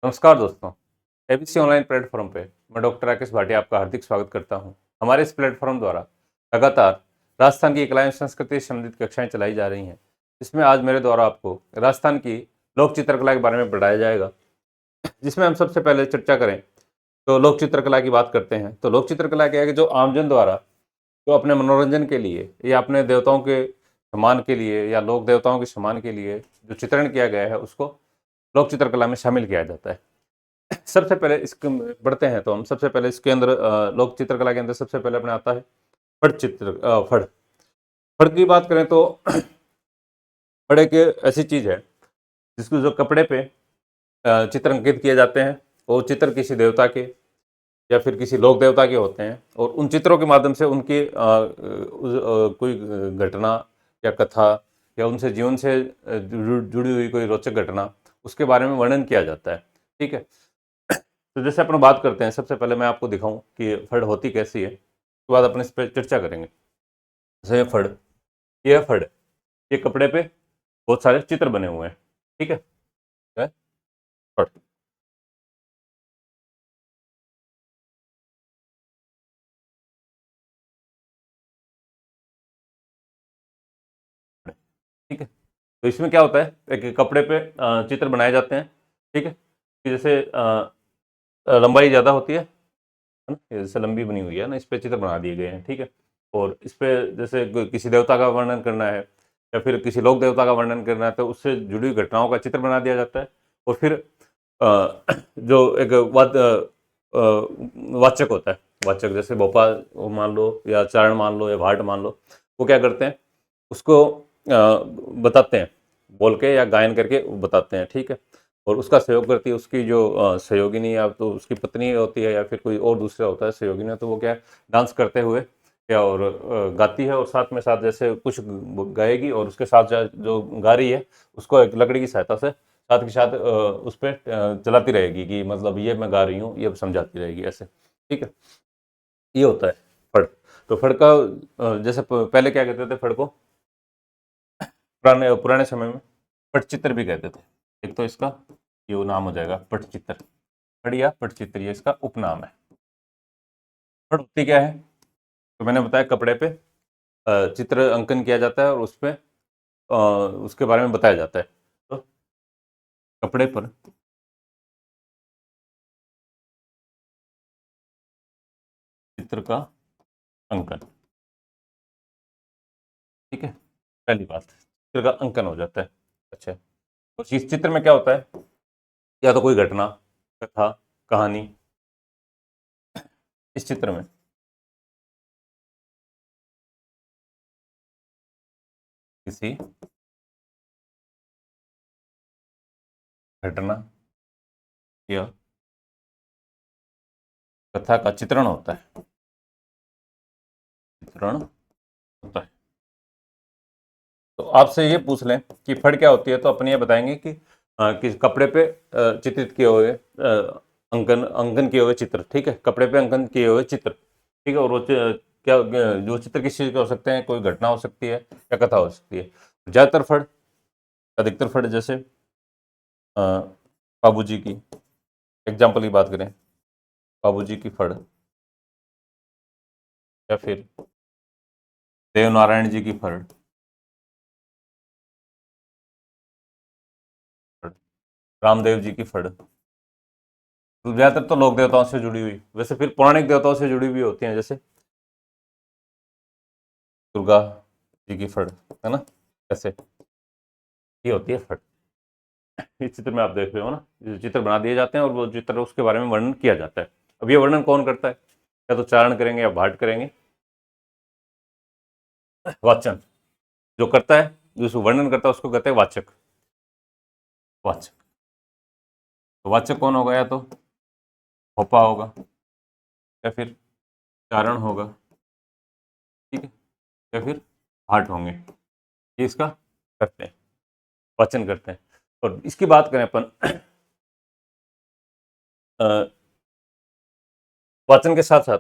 नमस्कार दोस्तों। ABC online platform पे मैं डॉक्टर राकेश भाटिया आपका हार्दिक स्वागत करता हूं। हमारे इस प्लेटफॉर्म द्वारा लगातार राजस्थान की कला एवं संस्कृति से संबंधित कक्षाएं चलाई जा रही हैं। इसमें आज मेरे द्वारा आपको राजस्थान की लोक चित्रकला के बारे में बताया जाएगा, जिसमें हम सबसे पहले चर्चा करें तो लोक चित्रकला की बात करते हैं। तो लोक चित्रकला क्या है कि जो आमजन द्वारा जो अपने मनोरंजन के लिए या अपने देवताओं के सम्मान के लिए या लोक देवताओं के सम्मान के लिए जो चित्रण किया गया है, उसको लोक चित्रकला में शामिल किया जाता है। सबसे पहले इसके बढ़ते हैं तो हम सबसे पहले इसके अंदर लोक चित्रकला के अंदर सबसे पहले अपने आता है फड़। फड़ की बात करें तो फड़ एक ऐसी चीज है जिसको जो कपड़े पे चित्र अंकित किए जाते हैं। वो चित्र किसी देवता के या फिर किसी लोक देवता के होते हैं और उन चित्रों के माध्यम से उनकी कोई घटना या कथा या उनसे जीवन से जुड़ी हुई कोई रोचक घटना, उसके बारे में वर्णन किया जाता है। ठीक है। तो जैसे अपन बात करते हैं, सबसे पहले मैं आपको दिखाऊं कि फड़ होती कैसी है, उसके बाद अपन इस पर चर्चा करेंगे। जैसे ये फड़, ये कपड़े पे बहुत सारे चित्र बने हुए हैं। ठीक है। है फड़। ठीक है। तो इसमें क्या होता है, एक कपड़े पे चित्र बनाए जाते हैं। ठीक है। कि जैसे लंबाई ज़्यादा होती है ना, ये जैसे लंबी बनी हुई है ना, इस पे चित्र बना दिए गए हैं। ठीक है। और इस पे जैसे किसी देवता का वर्णन करना है या फिर किसी लोक देवता का वर्णन करना है, तो उससे जुड़ी हुई घटनाओं का चित्र बना दिया जाता है। और फिर जो एक वाचक होता है, वाचक जैसे भोपाल मान लो या चारण मान लो या भाट मान लो, वो क्या करते हैं, उसको बताते हैं, बोल के या गायन करके बताते हैं। ठीक है। और उसका सहयोग करती है उसकी जो सहयोगिनी या तो उसकी पत्नी होती है या फिर कोई और दूसरा होता है सहयोगिनी, तो वो क्या डांस करते हुए क्या और गाती है और साथ में साथ जैसे कुछ गाएगी और उसके साथ जो गा रही है उसको एक लकड़ी की सहायता से साथ के साथ उस पर चलाती रहेगी कि मतलब ये मैं गा रही हूँ, ये समझाती रहेगी ऐसे। ठीक है। ये होता है फड़। तो फड़ का जैसे पहले क्या कहते थे फड़ को, पुराने पुराने समय में पटचित्र भी कहते थे। एक तो इसका ये वो नाम हो जाएगा पटचित्र, फड़ या पटचित्र, ये इसका उपनाम है। फड़ होती क्या है, तो मैंने बताया कपड़े पे चित्र अंकन किया जाता है और उस पे उसके बारे में बताया जाता है। तो कपड़े पर चित्र का अंकन। ठीक है। पहली बात, चित्र का अंकन हो जाता है। अच्छा, तो इस चित्र में क्या होता है, या तो कोई घटना, कथा, कहानी, इस चित्र में किसी घटना या कथा का चित्रण होता है, चित्रण होता है। तो आपसे ये पूछ लें कि फड़ क्या होती है, तो अपन ये बताएंगे कि किस कपड़े पे चित्रित किए हुए अंकन अंकन किए हुए चित्र। ठीक है। कपड़े पे अंकन किए हुए चित्र। ठीक है। और वो क्या जो चित्र किस चीज़ के हो सकते हैं, कोई घटना हो सकती है या कथा हो सकती है। ज़्यादातर फड़, अधिकतर फड़ जैसे बाबू जी की एग्जाम्पल की बात करें, बाबू जी की फड़ या फिर देव नारायण जी की फड़, रामदेव जी की फड़। तो ज्यादातर तो लोक देवताओं से जुड़ी हुई, वैसे फिर पौराणिक देवताओं से जुड़ी हुई होती हैं, जैसे दुर्गा जी की फड़, है ना, ऐसे ये होती है फड़। इस चित्र में आप देख रहे हो ना, ये चित्र बना दिए जाते हैं और वो चित्र उसके बारे में वर्णन किया जाता है। अब ये वर्णन कौन करता है, या तो चारण करेंगे या भाट करेंगे, वाचन जो करता है, जो वर्णन करता है उसको कहते हैं वाचक। वाचक, तो वाचक कौन होगा, या तो होपा होगा या फिर चारण होगा। ठीक है। या फिर भाट होंगे, ये इसका करते हैं, वाचन करते हैं। और इसकी बात करें अपन वाचन के साथ साथ,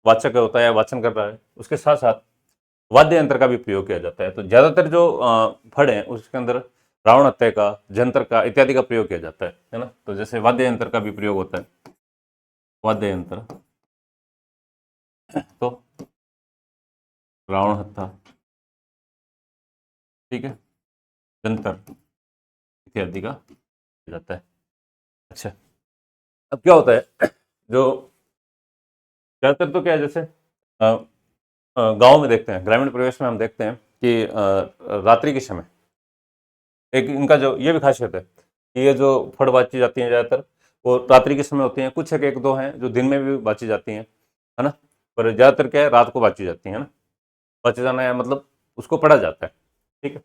वाचक होता है वाचन कर रहा है, उसके साथ साथ वाद्य यंत्र का भी प्रयोग किया जाता है। तो ज्यादातर जो फड़ है उसके अंदर रावण हत्या का, जंतर का इत्यादि का प्रयोग किया जाता है ना। तो जैसे वाद्य यंत्र का भी प्रयोग होता है, वाद्य यंत्र, तो रावण हत्या, ठीक है, जंतर इत्यादि का किया जाता है। अच्छा, अब क्या होता है, जो ज्यादातर तो क्या है, जैसे गांव में देखते हैं, ग्रामीण परिवेश में हम देखते हैं कि रात्रि के समय एक इनका जो ये भी खासियत है कि ये जो फड़ बाची जाती हैं ज़्यादातर वो रात्रि के समय होती हैं। कुछ एक दो हैं जो दिन में भी बाची जाती हैं, है ना, पर ज़्यादातर क्या है, रात को बाची जाती हैं ना। बाची जाना है मतलब उसको पढ़ा जाता है, ठीक है।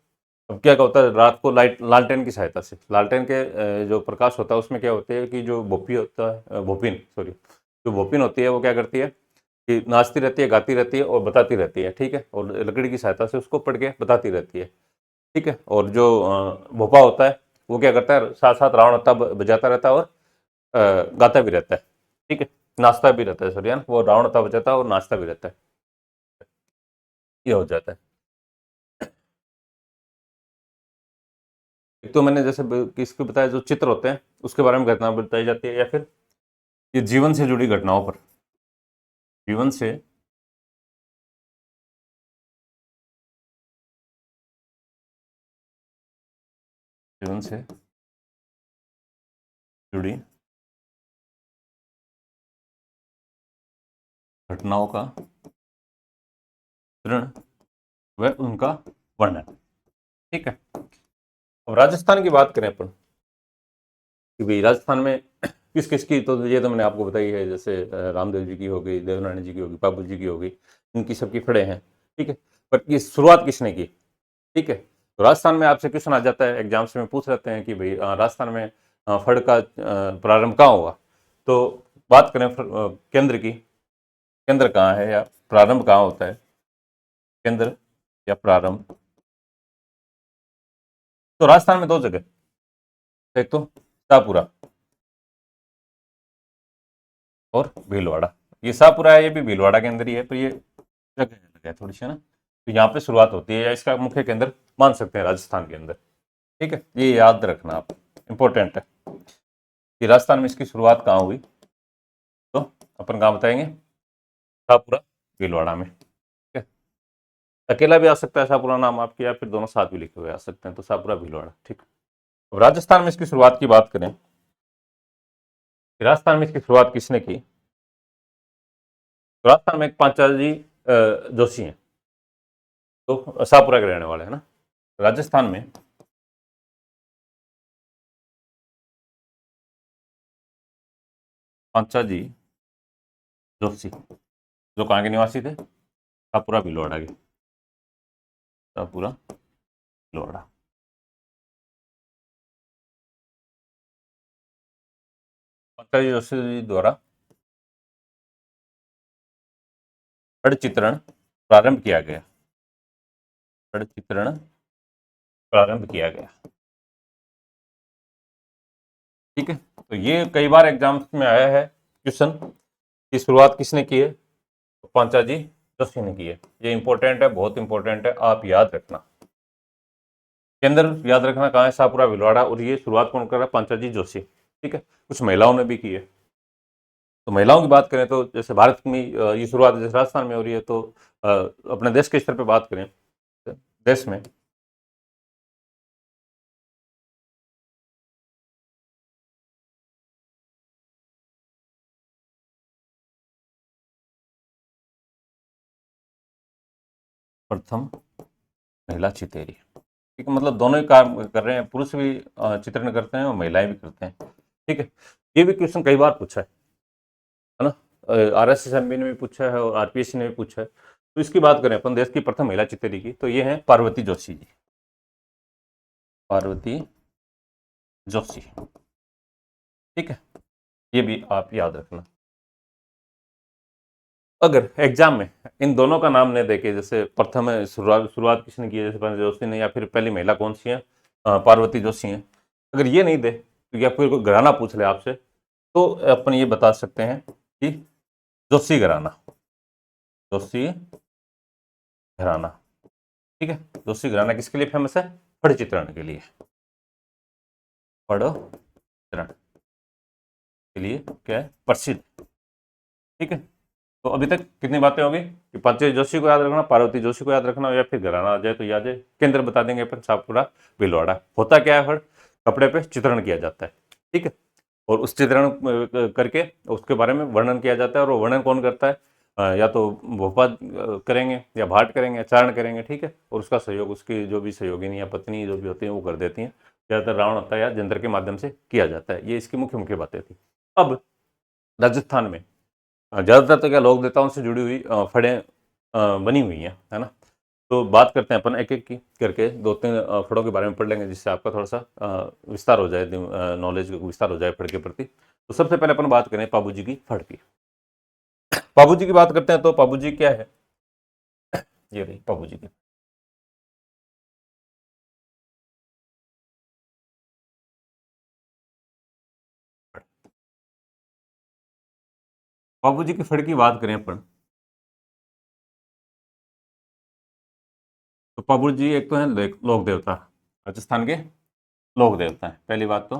अब क्या होता है, रात को लाइट लालटेन की सहायता से, लालटेन के जो प्रकाश होता है उसमें क्या होता है कि जो भोपी होता है, भोपिन सॉरी, जो भोपिन होती है वो क्या करती है कि नाचती रहती है, गाती रहती है और बताती रहती है, ठीक है, और लकड़ी की सहायता से उसको पढ़ के बताती रहती है, ठीक है। और जो भोपा होता है वो क्या करता है, साथ साथ रावण हत्था बजाता रहता है और गाता भी रहता है, ठीक है, नाचता भी रहता है, सॉरी, वो रावण हत्था बजाता है और नाचता भी रहता है, ये हो जाता है। एक तो मैंने जैसे किसको बताया, जो चित्र होते हैं उसके बारे में घटना बताई जाती है, या फिर ये जीवन से जुड़ी घटनाओं पर, जीवन से जीवन से जुड़ी घटनाओं का चित्रण व उनका वर्णन, ठीक है। अब राजस्थान की बात करें अपन कि भाई राजस्थान में किस किस की, तो ये तो मैंने आपको बताई है, जैसे रामदेव जी की हो गई, देवनारायण जी की होगी, बाबू जी की होगी, इनकी सबकी फड़े हैं, ठीक है। पर ये शुरुआत किसने की, ठीक है। तो राजस्थान में आपसे क्वेश्चन आ जाता है, एग्जाम्स में पूछ लेते हैं कि भाई राजस्थान में फड़ का प्रारंभ कहाँ हुआ। तो बात करें केंद्र की, केंद्र कहाँ है या प्रारंभ कहाँ होता है, केंद्र या प्रारंभ, तो राजस्थान में दो जगह, एक तो शाहपुरा और भीलवाड़ा। ये शाहपुरा है, ये भी भीलवाड़ा के अंदर ही है, पर ये जगह अलग है थोड़ी सी ना। तो यहाँ पे शुरुआत होती है या इसका मुख्य केंद्र मान सकते हैं राजस्थान के अंदर, ठीक है। ये याद रखना आप, इंपॉर्टेंट है कि राजस्थान में इसकी शुरुआत कहाँ हुई। तो अपन कहाँ बताएंगे, शाहपुरा भीलवाड़ा में, ठीक है। अकेला भी आ सकता है शाहपुरा नाम आपके, या फिर दोनों साथ भी लिखे हुए आ सकते हैं, तो शाहपुरा भीलवाड़ा, ठीक। अब राजस्थान में इसकी शुरुआत की बात करें, राजस्थान में इसकी शुरुआत किसने की, तो राजस्थान में एक पांचाजी जोशी हैं, तो शाहपुरा के रहने वाले हैं ना। राजस्थान में पांचाजी जोशी जो कहाँ के निवासी थे, शाहपुरा भीलवाड़ा के, शाहपुरा भीलवाड़ा। पांचाजी जोशी जी द्वारा फड़ चित्रण प्रारंभ किया गया, फड़ चित्रण प्रारंभ किया गया, ठीक है। तो ये कई बार एग्जाम्स में आया है क्वेश्चन की शुरुआत किसने की है, तो पांचाजी जोशी ने की है। ये इंपॉर्टेंट है, बहुत इंपॉर्टेंट है, आप याद रखना। केंद्र याद रखना कहाँ है, शाहपुरा भीलवाड़ा, और ये शुरुआत कौन कर रहा है, पांचाजी जोशी, ठीक है। कुछ महिलाओं ने भी की है। तो महिलाओं की बात करें तो जैसे भारत में ये शुरुआत जैसे राजस्थान में हो रही है, तो अपने देश के स्तर पे बात करें, देश में प्रथम महिला चितेरी, ठीक है, मतलब दोनों ही काम कर रहे हैं, पुरुष भी चित्रण करते हैं और महिलाएं भी करते हैं, ठीक है। ये भी क्वेश्चन कई बार पूछा है ना, RSSMB ने भी पूछा है और RPSC ने भी पूछा है। तो इसकी बात करें अपन देश की प्रथम महिला चितेरी की, तो ये है पार्वती जोशी जी, पार्वती जोशी, ठीक है। ये भी आप याद रखना। अगर एग्जाम में इन दोनों का नाम नहीं देके, जैसे प्रथम शुरुआत किसने की है, जैसे पार्वती जोशी ने, या फिर पहली महिला कौन सी है, पार्वती जोशी है, अगर ये नहीं दे तो, या फिर कोई घराना पूछ ले आपसे, तो अपन ये बता सकते हैं कि जोशी घराना, जोशी घराना, ठीक है। जोशी घराना किसके लिए फेमस है, फड़ चित्रण के लिए, फड़ चित्रण के लिए क्या है, प्रसिद्ध। ठीक है, तो अभी तक कितनी बातें होगी कि पंचेश जोशी को याद रखना, पार्वती जोशी को याद रखना, या फिर घराना आ जाए तो याद है। केंद्र बता देंगे अपन, सातपुड़ा भीलवाड़ा। होता क्या है, फड़ कपड़े पे चित्रण किया जाता है। ठीक है, और उस चित्रण करके उसके बारे में वर्णन किया जाता है। और वो वर्णन कौन करता है, या तो भोपा करेंगे या भाट करेंगे या चारण करेंगे। ठीक है, और उसका सहयोग उसकी जो भी सहयोगिनी या पत्नी जो भी होती है वो कर देती हैं। ज़्यादातर रावण होता है या जंतर के माध्यम से किया जाता है। ये इसकी मुख्य मुख्य बातें थी। अब राजस्थान में ज़्यादातर तो क्या लोक देवताओं से जुड़ी हुई फड़ें बनी हुई हैं, है ना। तो बात करते हैं अपन एक एक की करके, दो तीन फड़ों के बारे में पढ़ लेंगे, जिससे आपका थोड़ा सा विस्तार हो जाए, नॉलेज विस्तार हो जाए फड़ के प्रति। तो सबसे पहले अपन बात करें पाबू जी की फड़ की। पाबू जी की बात करते हैं तो पाबू जी क्या है, ये रही पाबू जी की। पाबू जी की फड़ की बात करें अपन, तो पाबू जी एक तो है लोक देवता, राजस्थान के लोक देवता है। पहली बात तो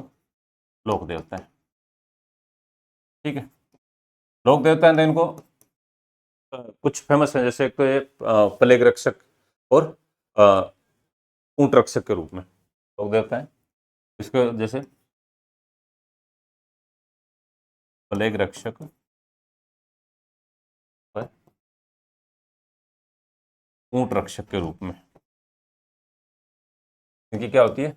लोक देवता है। ठीक है, लोक देवता है तो इनको कुछ फेमस है, जैसे एक तो ये प्लेग रक्षक और अ, ऊंट रक्षक के रूप में लोग देवता है। इसके जैसे प्लेग रक्षक और ऊंट रक्षक के रूप में इनकी क्या होती है,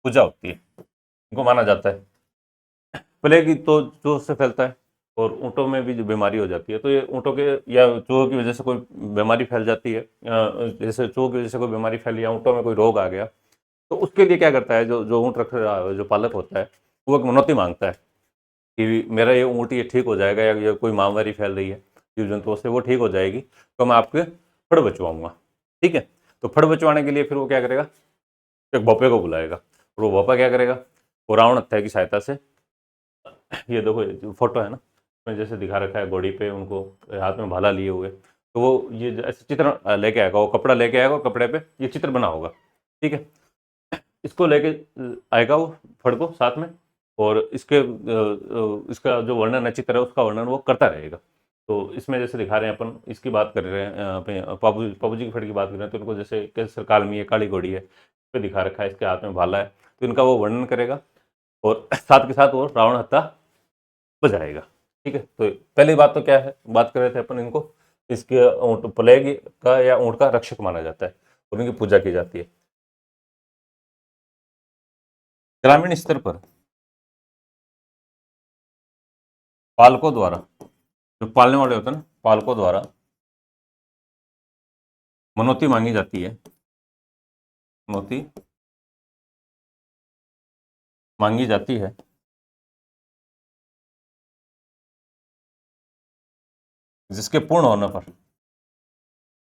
पूजा होती है। इनको माना जाता है। प्लेग तो चूहों से फैलता है, और ऊँटों में भी जो बीमारी हो जाती है, तो ये ऊँटों के या चूहों की वजह से कोई बीमारी फैल जाती है, जैसे चूहों की वजह से कोई बीमारी फैली या ऊँटों में कोई रोग आ गया, तो उसके लिए क्या करता है, जो जो ऊँट रख रहा है, जो पालक होता है, वो एक मनौती मांगता है कि मेरा ये ऊँट ये ठीक हो जाएगा, या ये कोई महामारी फैल रही है जीव जंतुओं से, वो ठीक हो जाएगी तो मैं आपके फड़ बचवाऊंगा। ठीक है, तो फड़ बचवाने के लिए फिर वो क्या करेगा, एक भोपे को बुलाएगा। और वो भोपा क्या करेगा, वो रावण हत्या की सहायता से, ये देखो ये जो फोटो है ना, मैं जैसे दिखा रखा है घोड़ी पे उनको हाथ में भाला लिए हुए, तो वो ये ऐसे चित्र लेके आएगा, वो कपड़ा लेके आएगा और कपड़े पे ये चित्र बना होगा। ठीक है, इसको लेके आएगा वो फड़ को साथ में, और इसका जो वर्णन है, चित्र है, उसका वर्णन वो करता रहेगा। तो इसमें जैसे दिखा रहे हैं अपन, इसकी बात कर रहे हैं अपने पाबू जी की फड़ की बात कर रहे हैं, तो इनको जैसे कैसे कालमी है, काली घोड़ी है, इस पे दिखा रखा है, इसके हाथ में भाला है, तो इनका वो वर्णन करेगा और साथ के साथ वो रावण हत्या बजाएगा। ठीक है, तो पहली बात तो क्या है, बात कर रहे थे अपन इनको, इसके ऊँट प्लेग का या ऊँट का रक्षक माना जाता है और इनकी पूजा की जाती है। ग्रामीण स्तर पर पालकों द्वारा, जो पालने वाले होते हैं ना, पालकों द्वारा मनौती मांगी जाती है, मनौती मांगी जाती है, जिसके पूर्ण होने पर,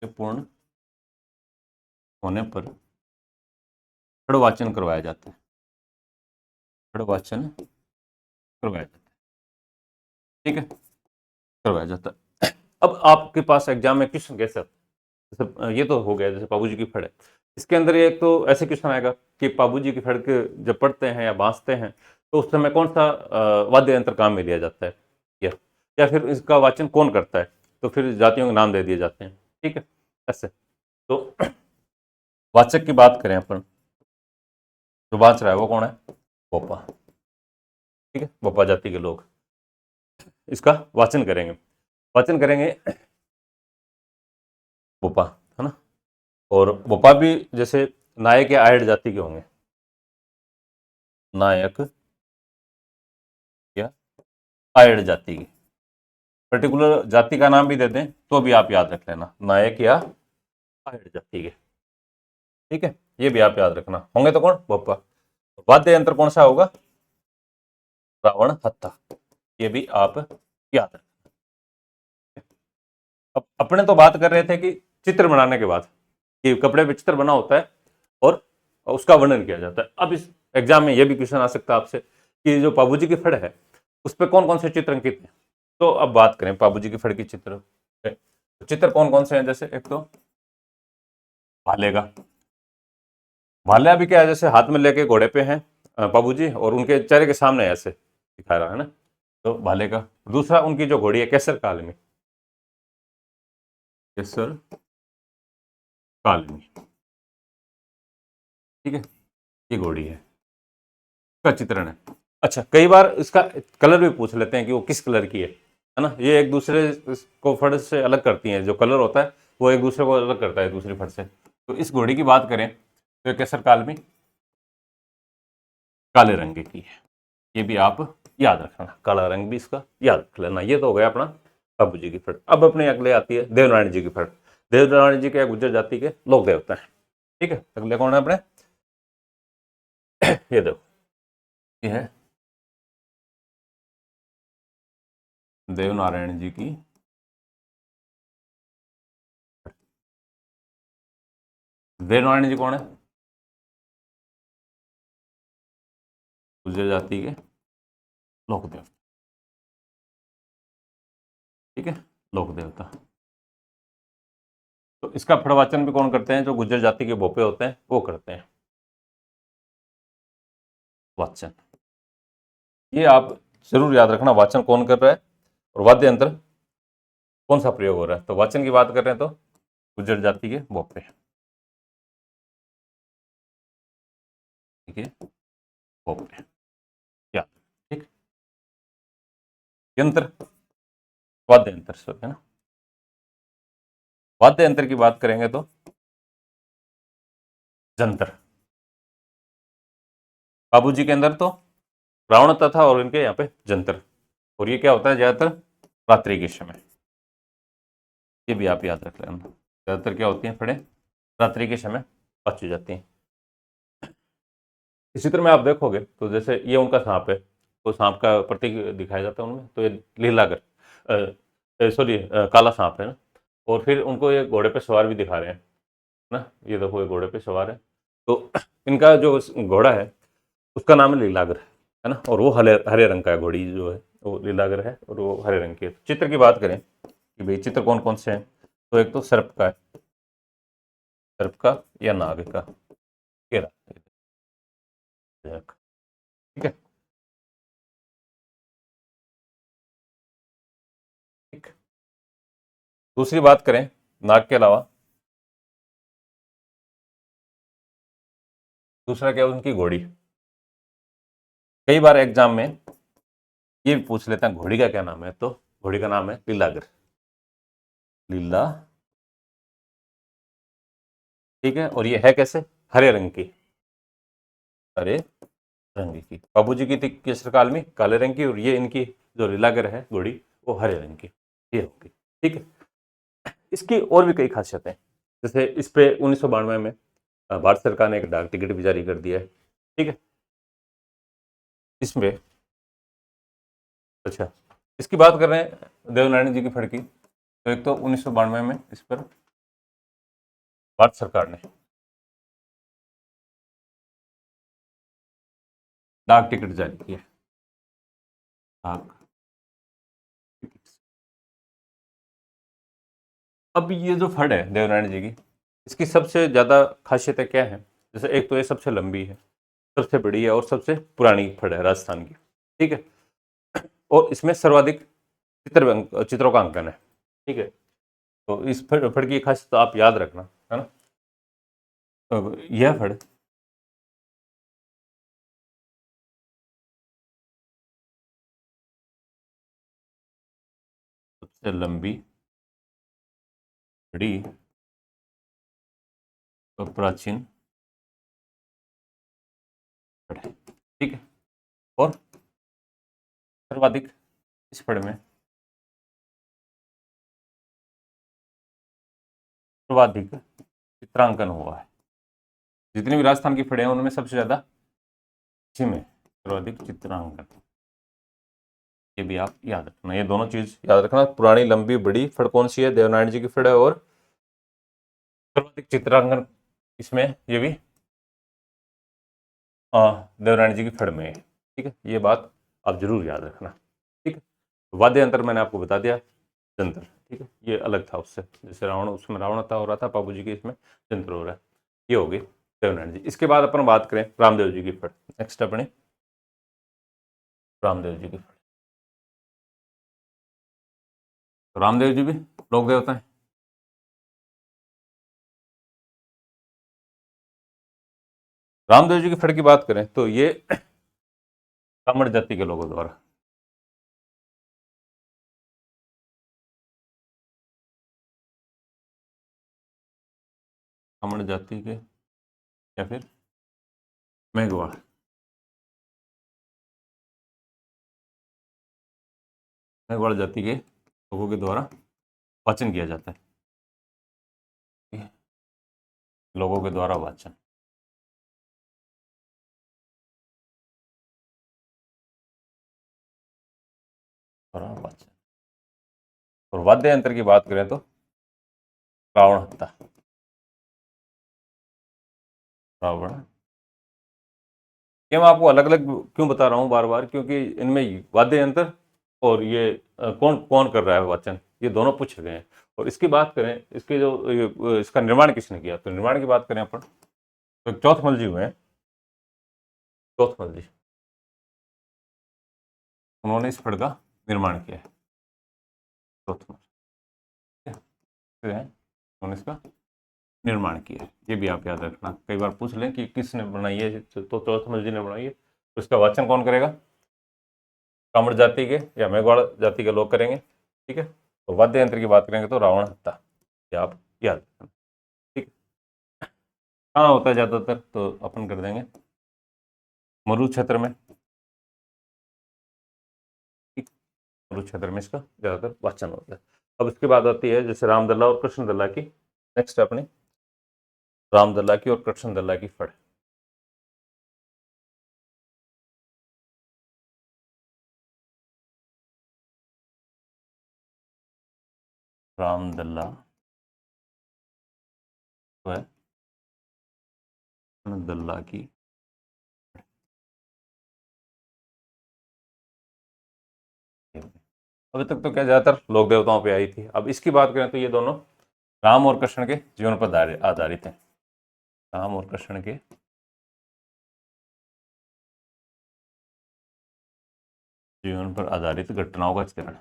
पूर्ण होने पर फड़ वाचन करवाया जाता है, फड़ वाचन करवाया जाता है। ठीक है, करवाया जाता है। अब आपके पास एग्जाम में क्वेश्चन कैसे आता है, जैसे ये तो हो गया, जैसे पाबू जी की फड़ है, इसके अंदर एक तो ऐसे क्वेश्चन आएगा कि पाबू जी की फड़ के जब पढ़ते हैं या बांसते हैं, तो उस समय कौन सा वाद्य यंत्र काम में लिया जाता है, या या फिर इसका वाचन कौन करता है, तो फिर जातियों के नाम दे दिए जाते हैं। ठीक है, ऐसे तो वाचक की बात करें अपन, जो बांच रहा है वो कौन है, बोपा। ठीक है, बोपा जाति के लोग इसका वाचन करेंगे, वाचन करेंगे बोपा, है ना। और बोपा भी जैसे नायक या आयड जाति के होंगे, नायक या आयड जाति की, पर्टिकुलर जाति का नाम भी दे दें तो भी आप याद रख लेना, नायक या आयड जाति के। ठीक है, ये भी आप याद रखना, होंगे तो कौन, बोपा। वाद्य यंत्र कौन सा होगा, रावण हत्था, ये भी आप याद रखना। अब अपने तो बात कर रहे थे कि चित्र बनाने के बाद, कि कपड़े पे चित्र बना होता है और उसका वर्णन किया जाता है। अब इस एग्जाम में यह भी क्वेश्चन आ सकता है आपसे कि जो पाबूजी की फड़ है उस पर कौन कौन से चित्र अंकित हैं। तो अब बात करें पाबूजी की फड़ की चित्र, तो चित्र कौन कौन से हैं, जैसे एक तो भाले का, भाला भी क्या है, जैसे हाथ में लेके घोड़े पे हैं, बाबू जी, और उनके चेहरे के सामने ऐसे दिखा रहा है ना, तो भाले का। दूसरा उनकी जो घोड़ी है केसर कालमी, केसर कालमी, ठीक है, ये घोड़ी है, इसका चित्रण है। अच्छा, कई बार इसका कलर भी पूछ लेते हैं कि वो किस कलर की है ना। ये एक दूसरे को फड़ से अलग करती हैं, जो कलर होता है वो एक दूसरे को अलग करता है दूसरी फड़ से। तो इस घोड़ी की बात करें तो ये केसर कालमी काले रंग की है, ये भी आप याद रखना, काला रंग भी इसका याद रख लेना। ये तो हो गया अपना बाबू जी की फड़। अब अपने अगले आती है देवनारायण जी की फड़। देवनारायण जी के गुर्जर जाति के लोक देवता हैं, ठीक है। अगले कौन है अपने, ये देखो, ये है देवनारायण जी की। देवनारायण जी कौन है, गुर्जर जाति के लोक देवता, ठीक है, लोक देवता। तो इसका फड़वाचन भी कौन करते हैं, जो गुर्जर जाति के भोपे होते हैं वो करते हैं वाचन। ये आप जरूर याद रखना, वाचन कौन कर रहा है और वाद्य यंत्र कौन सा प्रयोग हो रहा है। तो वाचन की बात कर रहे हैं तो गुर्जर जाति के भोपे, ठीक है, भोपे, क्या, ठीक। यंत्र, वाद्य यंत्र सब है ना। वाद्य यंत्र की बात करेंगे तो जंतर, बाबू जी के अंदर तो रावण तथा और इनके यहाँ पे जंतर। और ये क्या होता है ज्यादातर रात्रि के समय, ये भी आप याद रख लेना। ज्यादातर क्या होती है फड़े रात्रि के समय बच जाती हैं। इसी तरह में आप देखोगे तो जैसे ये उनका सांप है, तो सांप का प्रतीक दिखाया जाता है उनमें, तो ये लीलागर, सॉरी काला सांप है ना। और फिर उनको ये घोड़े पे सवार भी दिखा रहे हैं ना, ये देखो ये घोड़े पे सवार है। तो इनका जो घोड़ा है उसका नाम है लीलागर, है ना। और वो हरे हरे रंग का है, घोड़ी जो है वो लीलागर है और वो हरे रंग की है। चित्र की बात करें कि भाई चित्र कौन कौन से हैं, तो एक तो सर्प का है, सर्प का या नाग का घेरा, ठीक है, ठीक। दूसरी बात करें नाग के अलावा, दूसरा क्या है उनकी घोड़ी। कई बार एग्जाम में ये भी पूछ लेते हैं घोड़ी का क्या नाम है, तो घोड़ी का नाम है लीलागर, लीला, ठीक है। और ये है कैसे, हरे रंग की, हरे रंग की। बाबू जी की थी केसर काल में काले रंग की, और ये इनकी जो लीलागर है घोड़ी वो हरे रंग की, ये होगी, ठीक है। इसकी और भी कई खासियतें, जैसे इस पे 1992 में भारत सरकार ने एक डाक टिकट भी जारी कर दिया है, ठीक है। इसमें अच्छा, इसकी बात कर रहे हैं देवनारायण जी की फड़ की, तो एक तो 1992 में इस पर भारत सरकार ने डाक टिकट जारी किया, डाक टिकट। अब ये जो फड़ है देवनारायण जी की, इसकी सबसे ज्यादा खासियतें क्या है, जैसे एक तो ये सबसे लंबी है, सबसे बड़ी है और सबसे पुरानी फड़ है राजस्थान की, ठीक है। और इसमें सर्वाधिक चित्रों का अंकन है, ठीक है। तो इस फड़ की खासियत तो आप याद रखना, है ना। तो यह फड़ सबसे लंबी, बड़ी और प्राचीन फड़ है, ठीक है। और सर्वाधिक इस फड़ में सर्वाधिक चित्रांकन हुआ है। जितनी भी राजस्थान की फड़े हैं उनमें सबसे ज्यादा इसी में सर्वाधिक चित्रांकन, ये भी आप याद रखना। ये दोनों चीज याद रखना, पुरानी लंबी बड़ी फड़ कौन सी है, देवनारायण जी की फड़ है, और सर्वाधिक चित्रांकन इसमें ये भी देवनारायण जी की फड़ में है, ठीक है। ये बात आप जरूर याद रखना, ठीक है। वाद्य यंत्र मैंने आपको बता दिया, जंतर, ठीक है, ये अलग था उससे, जैसे रावण उसमें रावण था हो रहा था, बाबू जी की इसमें जंतर हो रहा है, ये होगी देवनारायण जी। इसके बाद अपन बात करें रामदेव जी की फड़, नेक्स्ट अपने रामदेव जी की फड़। तो रामदेव जी भी लोक देवता हैं। रामदेव जी की फड़ की बात करें तो ये ब्राह्मण जाति के लोगों द्वारा, ब्राह्मण जाति के या फिर मेघवाड़, मेघवाड़ जाति के लोगों के द्वारा वाचन किया जाता है। लोगों के द्वारा वाचन, द्वारा वाचन। और वाद्य यंत्र की बात करें तो रावण हत्ता, रावण। ये मैं आपको अलग अलग क्यों बता रहा हूँ बार बार, क्योंकि इनमें वाद्य यंत्र और ये कौन कौन कर रहा है वाचन, ये दोनों पूछे गए हैं। और इसकी बात करें, इसके जो इसका निर्माण किसने किया, तो निर्माण की बात करें अपन तो चौथमल जी हुए हैं। चौथमल जी, उन्होंने इस फड़ का निर्माण किया है। चौथमल है, उन्होंने इसका निर्माण किया है। ये भी आप याद रखना, कई बार पूछ लें कि किसने बनाई है, तो चौथमल जी ने बनाई है। तो इसका वाचन कौन करेगा, ब्राह्मण जाति के या मेघवाड़ जाति के लोग करेंगे। ठीक है। तो वाद्य यंत्र की बात करेंगे तो रावण हत्ता, ये आप याद रखना। ठीक है। कहाँ होता है ज्यादातर, तो अपन कर देंगे मरु क्षेत्र में। ठीक, मरु क्षेत्र में इसका ज्यादातर वाचन होता है। अब इसके बाद आती है जैसे रामदल्ला और कृष्णदल्ला की, नेक्स्ट अपनी रामदल्ला की और कृष्णदल्ला की फड़। रामदल्ला तो है कृष्णदल्ला की। अभी तक तो क्या ज्यादातर लोक देवताओं पे आई थी। अब इसकी बात करें तो ये दोनों राम और कृष्ण के जीवन पर आधारित हैं। राम और कृष्ण के जीवन पर आधारित घटनाओं का चित्रण,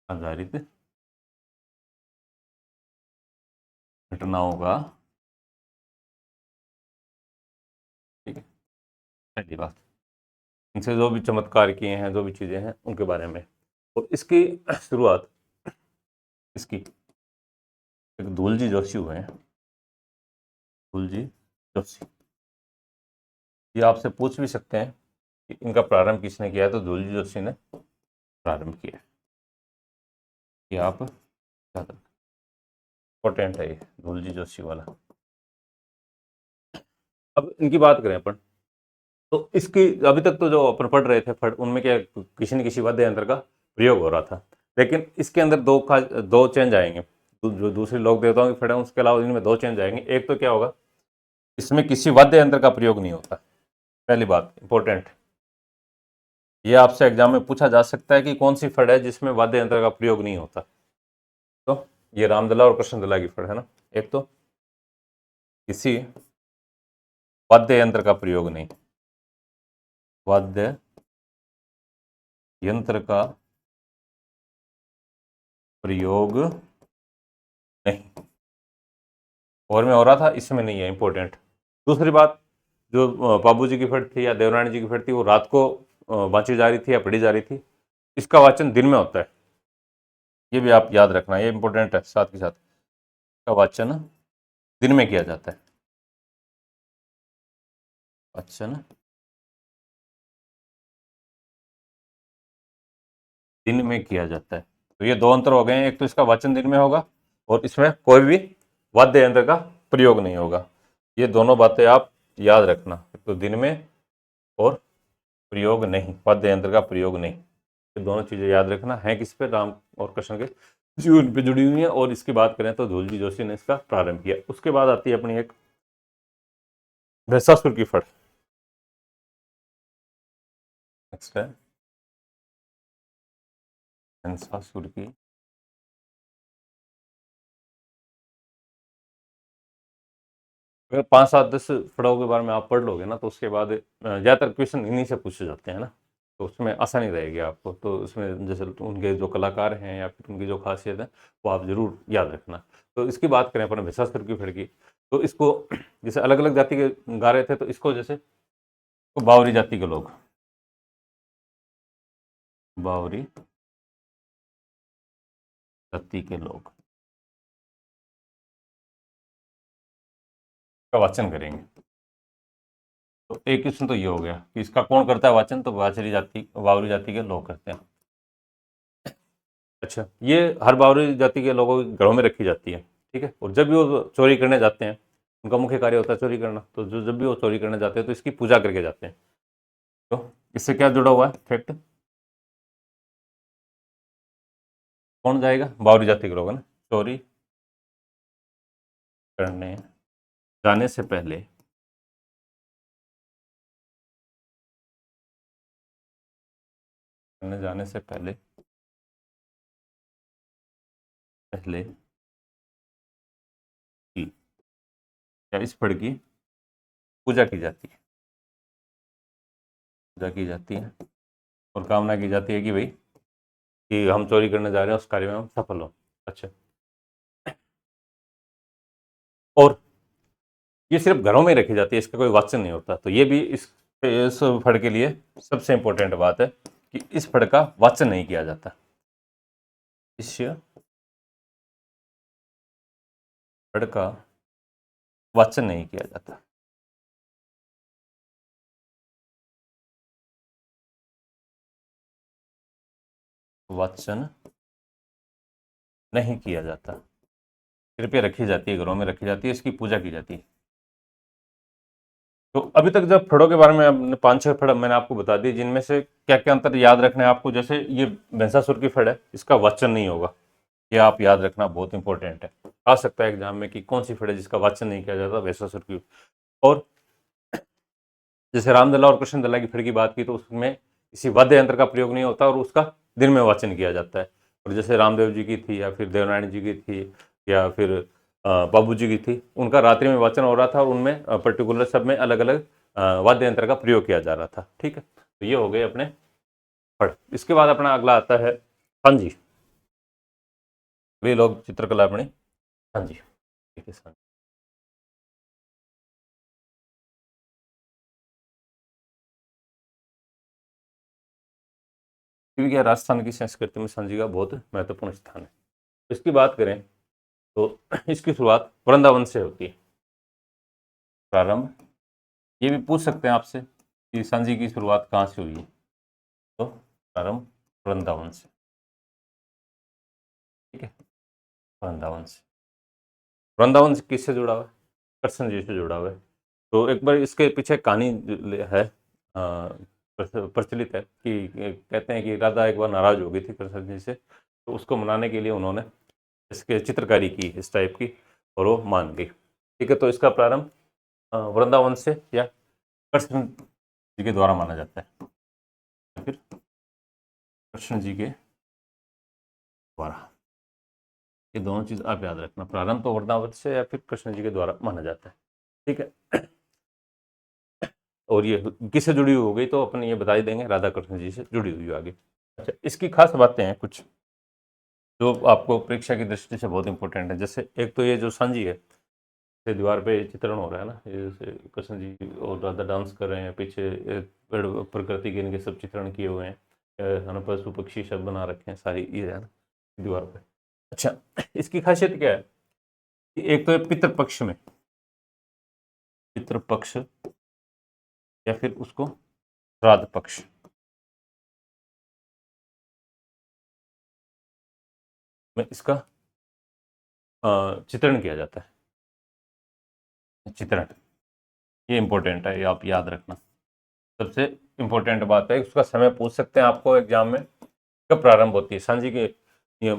आधारित घटनाओं का। ठीक है, पहली बात, इनसे जो भी चमत्कार किए हैं, जो भी चीजें हैं उनके बारे में। और इसकी शुरुआत, इसकी एक धूलजी जोशी हुए हैं। धूलजी जोशी, ये आपसे पूछ भी सकते हैं कि इनका प्रारंभ किसने किया है, तो धूलजी जोशी ने प्रारंभ किया है। ये आप इंपॉर्टेंट है, ये धूलजी जोशी वाला। अब इनकी बात करें अपन तो इसकी अभी तक तो जो अपन पढ़ रहे थे फट, उनमें क्या किसी न किसी वाद्य यंत्र का प्रयोग हो रहा था। लेकिन इसके अंदर दो चेंज आएंगे। जो दूसरे लोक देवताओं की फट है उसके अलावा इनमें दो चेंज आएंगे। एक तो क्या होगा, इसमें किसी वाद्य यंत्र का प्रयोग नहीं होता। पहली बात इंपॉर्टेंट, ये आपसे एग्जाम में पूछा जा सकता है कि कौन सी फड़ है जिसमें वाद्य यंत्र का प्रयोग नहीं होता। तो ये रामदला और कृष्णदला की फड़ है ना। एक तो किसी वाद्य यंत्र का प्रयोग नहीं, वाद्य यंत्र का प्रयोग नहीं, और में हो रहा था, इसमें नहीं है, इंपॉर्टेंट। दूसरी बात, जो बाबू जी की फट थी या देवरानी जी की फट थी, वो रात को बांची जा रही थी या पढ़ी जा रही थी। इसका वाचन दिन में होता है, ये भी आप याद रखना, ये इंपॉर्टेंट है। साथ के साथ इसका वाचन दिन में किया जाता है, वाचन दिन में किया जाता है। तो ये दो अंतर हो गए हैं, एक तो इसका वाचन दिन में होगा और इसमें कोई भी वाद्य यंत्र का प्रयोग नहीं होगा। ये दोनों बातें आप याद रखना, तो दिन में और प्रयोग नहीं, वाद्य यंत्र का प्रयोग नहीं, ये दोनों चीजें याद रखना है। किस पे, राम और कृष्ण के जीवन पे जुड़ी हुई है। और इसकी बात करें तो धूलजी जोशी ने इसका प्रारंभ किया। उसके बाद आती है अपनी एक भैसासुर की फट। नेक्स्ट है भैंसासुर की। अगर 5 7 10 फड़ों के बारे में आप पढ़ लोगे ना, तो उसके बाद ज़्यादातर क्वेश्चन इन्हीं से पूछे जाते हैं ना, तो उसमें आसानी रहेगी आपको। तो उसमें जैसे उनके जो कलाकार हैं या फिर उनकी जो खासियत है, वो आप ज़रूर याद रखना। तो इसकी बात करें अपन भैंसासुर की फड़ की, तो इसको जैसे अलग अलग जाति के गा रहे थे, तो इसको जैसे तो बावरी जाति के लोग, बावरी जाति के लोग का वाचन करेंगे। तो एक क्वेश्चन तो ये हो गया कि इसका कौन करता है वाचन, तो बावरी जाति के लोग करते हैं। अच्छा, ये हर बावरी जाति के लोगों के घरों में रखी जाती है, ठीक है। और जब भी वो चोरी करने जाते हैं, उनका मुख्य कार्य होता है चोरी करना, तो जो जब भी वो चोरी करने जाते हैं तो इसकी पूजा करके जाते हैं। तो इससे क्या जुड़ा हुआ है फैक्ट, कौन जाएगा, बावरी जाति के लोग है ना। चोरी करने जाने से पहले, करने जाने से पहले पहले की क्या इस फड़ की पूजा की जाती है, पूजा की जाती है और कामना की जाती है कि भाई कि हम चोरी करने जा रहे हैं, उस कार्य में हम सफल हों। अच्छा, और ये सिर्फ घरों में रखी जाती है, इसका कोई वाचन नहीं होता। तो ये भी इस फड़ के लिए सबसे इंपॉर्टेंट बात है कि इस फड़ का वाचन नहीं किया जाता। इस फड़ का वाचन नहीं किया जाता। वाचन नहीं किया जाता, कृपया रखी जाती है, घरों में रखी जाती है, इसकी पूजा की जाती है। तो अभी तक जब फड़ों के बारे में हमने 5 6 फड़ मैंने आपको बता दी, जिनमें से क्या क्या अंतर याद रखना है आपको। जैसे ये भैंसासुर की फड़ है, इसका वाचन नहीं होगा, ये आप याद रखना, बहुत इंपॉर्टेंट है। आ सकता है एग्जाम में कि कौन सी फड़ है जिसका वाचन नहीं किया जाता, भैंसासुर की। और जैसे रामदला और कृष्णदला की फड़ की बात की, तो उसमें किसी वाद्य यंत्र का प्रयोग नहीं होता और उसका दिन में वाचन किया जाता है। और जैसे रामदेव जी की थी या फिर देवनारायण जी की थी या फिर बाबू जी की थी, उनका रात्रि में वाचन हो रहा था और उनमें पर्टिकुलर सब में अलग अलग वाद्य यंत्र का प्रयोग किया जा रहा था, ठीक है। तो ये हो गए अपने फड़। इसके बाद अपना अगला आता है सांझी। वे लोग चित्रकला अपनी सांझी, ठीक है। सांझी क्योंकि राजस्थान की संस्कृति में सांझी का बहुत महत्वपूर्ण स्थान है। इसकी बात करें तो इसकी शुरुआत वृंदावन से होती है, प्रारंभ। ये भी पूछ सकते हैं आपसे कि सांझी की शुरुआत कहाँ से हुई है, तो प्रारंभ वृंदावन से, ठीक है। वृंदावन से, वृंदावन से किससे जुड़ा हुआ है, कृष्ण जी से जुड़ा हुआ है। तो एक बार इसके पीछे कहानी है, प्रचलित है कि कहते हैं कि राधा एक बार नाराज हो गई थी कृष्ण जी से, तो उसको मनाने के लिए उन्होंने इसके चित्रकारी की इस टाइप की, और वो मान गई, ठीक है। तो इसका प्रारंभ वृंदावन से या कृष्ण जी के द्वारा माना जाता है, या फिर कृष्ण जी के द्वारा। ये दोनों चीज आप याद रखना, प्रारंभ तो वृंदावन से या फिर कृष्ण जी के द्वारा माना जाता है, ठीक है। और ये किससे जुड़ी हुई हो गई, तो अपन ये बता ही देंगे, राधा कृष्ण जी से जुड़ी हुई आगे। अच्छा, इसकी खास बातें हैं कुछ जो आपको परीक्षा की दृष्टि से बहुत इंपॉर्टेंट है। जैसे एक तो ये जो सांझी है, ये दीवार पे चित्रण हो रहा है ना, ये जैसे कृष्ण जी और राधा डांस कर रहे हैं, पीछे पेड़ प्रकृति के इनके सब चित्रण किए हुए हैं, है ना, पशु पक्षी सब बना रखे हैं, सारी ये है ना दीवार पे। अच्छा, इसकी खासियत क्या है कि एक तो है पितृपक्ष में, पितृपक्ष या फिर उसको श्राद्ध पक्ष में इसका चित्रण किया जाता है। चित्रण ये इंपॉर्टेंट है, ये आप याद रखना। सबसे इंपॉर्टेंट बात है, उसका समय पूछ सकते हैं आपको एग्जाम में, कब प्रारंभ होती है सांझी की, ये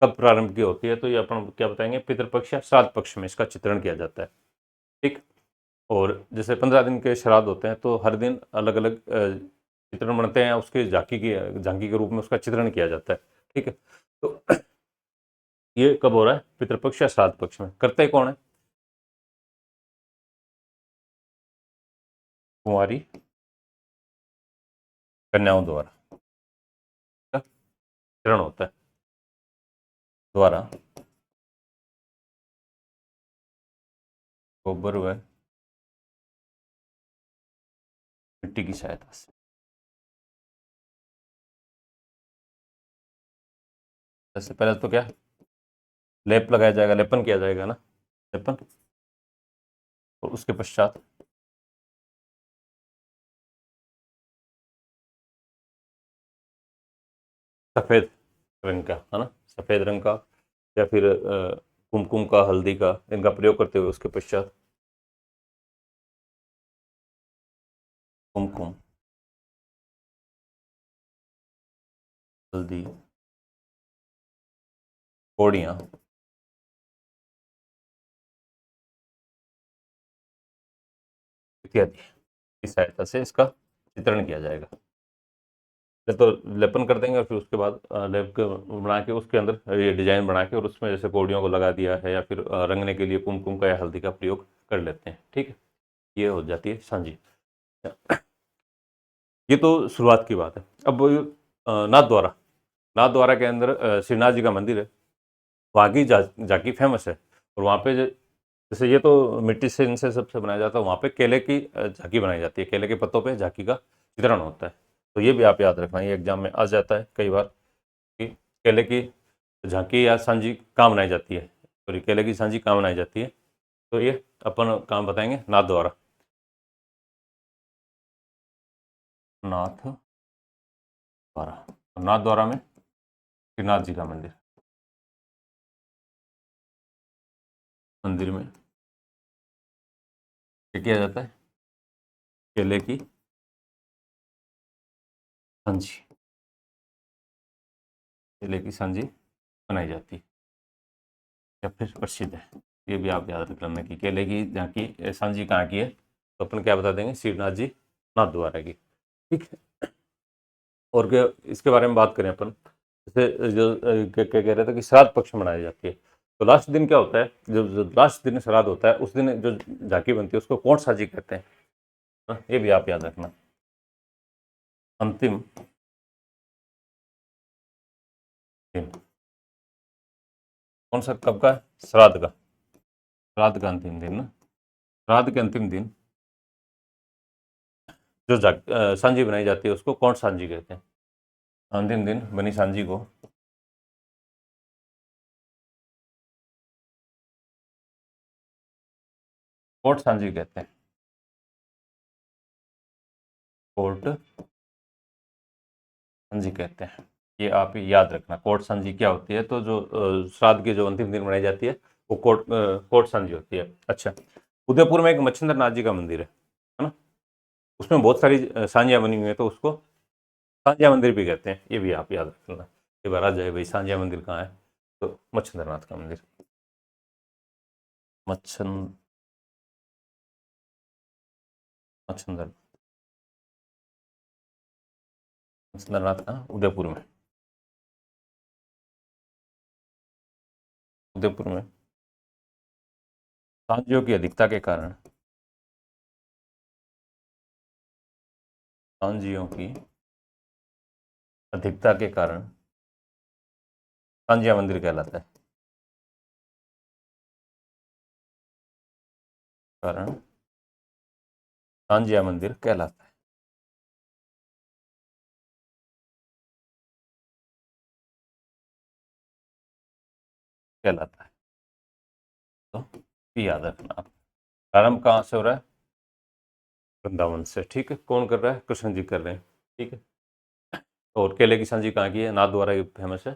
कब प्रारंभ की होती है, तो ये अपन क्या बताएंगे, पितृपक्ष या श्राद्ध पक्ष में इसका चित्रण किया जाता है, ठीक। और जैसे 15 दिन के श्राद्ध होते हैं, तो हर दिन अलग अलग चित्रण बनते हैं, उसके झांकी के रूप में उसका चित्रण किया जाता है, ठीक है। तो ये कब हो रहा है, पितृपक्ष या श्राद्ध पक्ष में, करते कौन है, कुंवारी कन्याओं द्वारा किरण होता है, द्वारा गोबर व मिट्टी की सहायता से। जैसे पहले तो क्या लेप लगाया जाएगा, लेपन किया जाएगा ना, लेपन, और उसके पश्चात सफेद रंग का, है ना, सफेद रंग का या फिर कुमकुम का, हल्दी का, इनका प्रयोग करते हुए उसके पश्चात कुमकुम, हल्दी, पौड़ियाँ इत्यादि की सहायता से इसका चित्रण किया जाएगा। तो लेपन कर देंगे और फिर उसके बाद लेप बना के उसके अंदर ये डिजाइन बना के और उसमें जैसे पौड़ियों को लगा दिया है या फिर रंगने के लिए कुमकुम का या हल्दी का प्रयोग कर लेते हैं। ठीक है, ये हो जाती है सांझी। ये तो शुरुआत की बात है। अब नाथ द्वारा, नाथ द्वारा के अंदर श्रीनाथ जी का मंदिर है, वहाँ की झांकी फेमस है। और वहाँ पे जैसे ये तो मिट्टी से इनसे सबसे बनाया जाता है, वहाँ पे केले की झांकी बनाई जाती है, केले के पत्तों पे झांकी का चित्रण होता है। तो ये भी आप याद रखना, ये एग्जाम में आ जाता है कई बार कि केले की झांकी या सांझी कहाँ बनाई जाती है, सॉरी केले की सांझी कहाँ बनाई जाती है। तो ये अपन काम बताएंगे नाथ द्वारा, नाथ द्वारा, नाथ द्वारा में श्रीनाथ जी का मंदिर, मंदिर में क्या किया जाता है, केले की सांझी, केले की सांझी बनाई जाती है या फिर प्रसिद्ध है। ये भी आप याद रखना कि केले की झांकी सांझी कहाँ की है, तो अपन क्या बता देंगे, श्रीनाथ जी नाथ द्वारा की। ठीक है, और क्या इसके बारे में बात करें अपन, जैसे जो क्या कह रहे थे कि श्राद्ध पक्ष में मनाई जाती है, तो लास्ट दिन क्या होता है, जो लास्ट दिन श्राद्ध होता है उस दिन जो झांकी बनती है उसको कौन साजी कहते हैं, हाँ, ये भी आप याद रखना। अंतिम दिन कौन सा, कब का, श्राद्ध का, श्राद्ध का अंतिम दिन ना, श्राद्ध के अंतिम दिन जो सांझी बनाई जाती है उसको कौन सांझी कहते हैं, अंतिम दिन बनी सांझी को कोट सांझी कहते हैं, कोट सांझी कहते हैं। ये आप याद रखना, कोट सांझी क्या होती है, तो जो श्राद्ध के जो अंतिम दिन मनाई जाती है वो कोट सांझी होती है। अच्छा, उदयपुर में एक मच्छिंद्र नाथ जी का मंदिर है ना, उसमें बहुत सारी सांझियाँ बनी हुई है, तो उसको सांझिया मंदिर भी कहते हैं, ये भी आप याद रखना। ये बार आ जाए भाई सांझिया मंदिर कहाँ है, तो मच्छिंद्र नाथ का मंदिर, मच्छन मच्छिंद्र मच्छिंद्र नाथ कहाँ, उदयपुर में, उदयपुर में सांझियों की अधिकता के कारण, सांझियों की अधिकता के कारण सांझिया मंदिर कहलाता है, कारण सांझिया मंदिर कहलाता है, कहलाता है। तो ये याद रखना आप। प्रारंभ कहाँ से हो रहा है, वृंदावन से। ठीक है, कौन कर रहा है, कृष्ण जी कर रहे हैं। ठीक है, और केले की सांझी कहाँ की है, नाथ द्वारा फेमस है,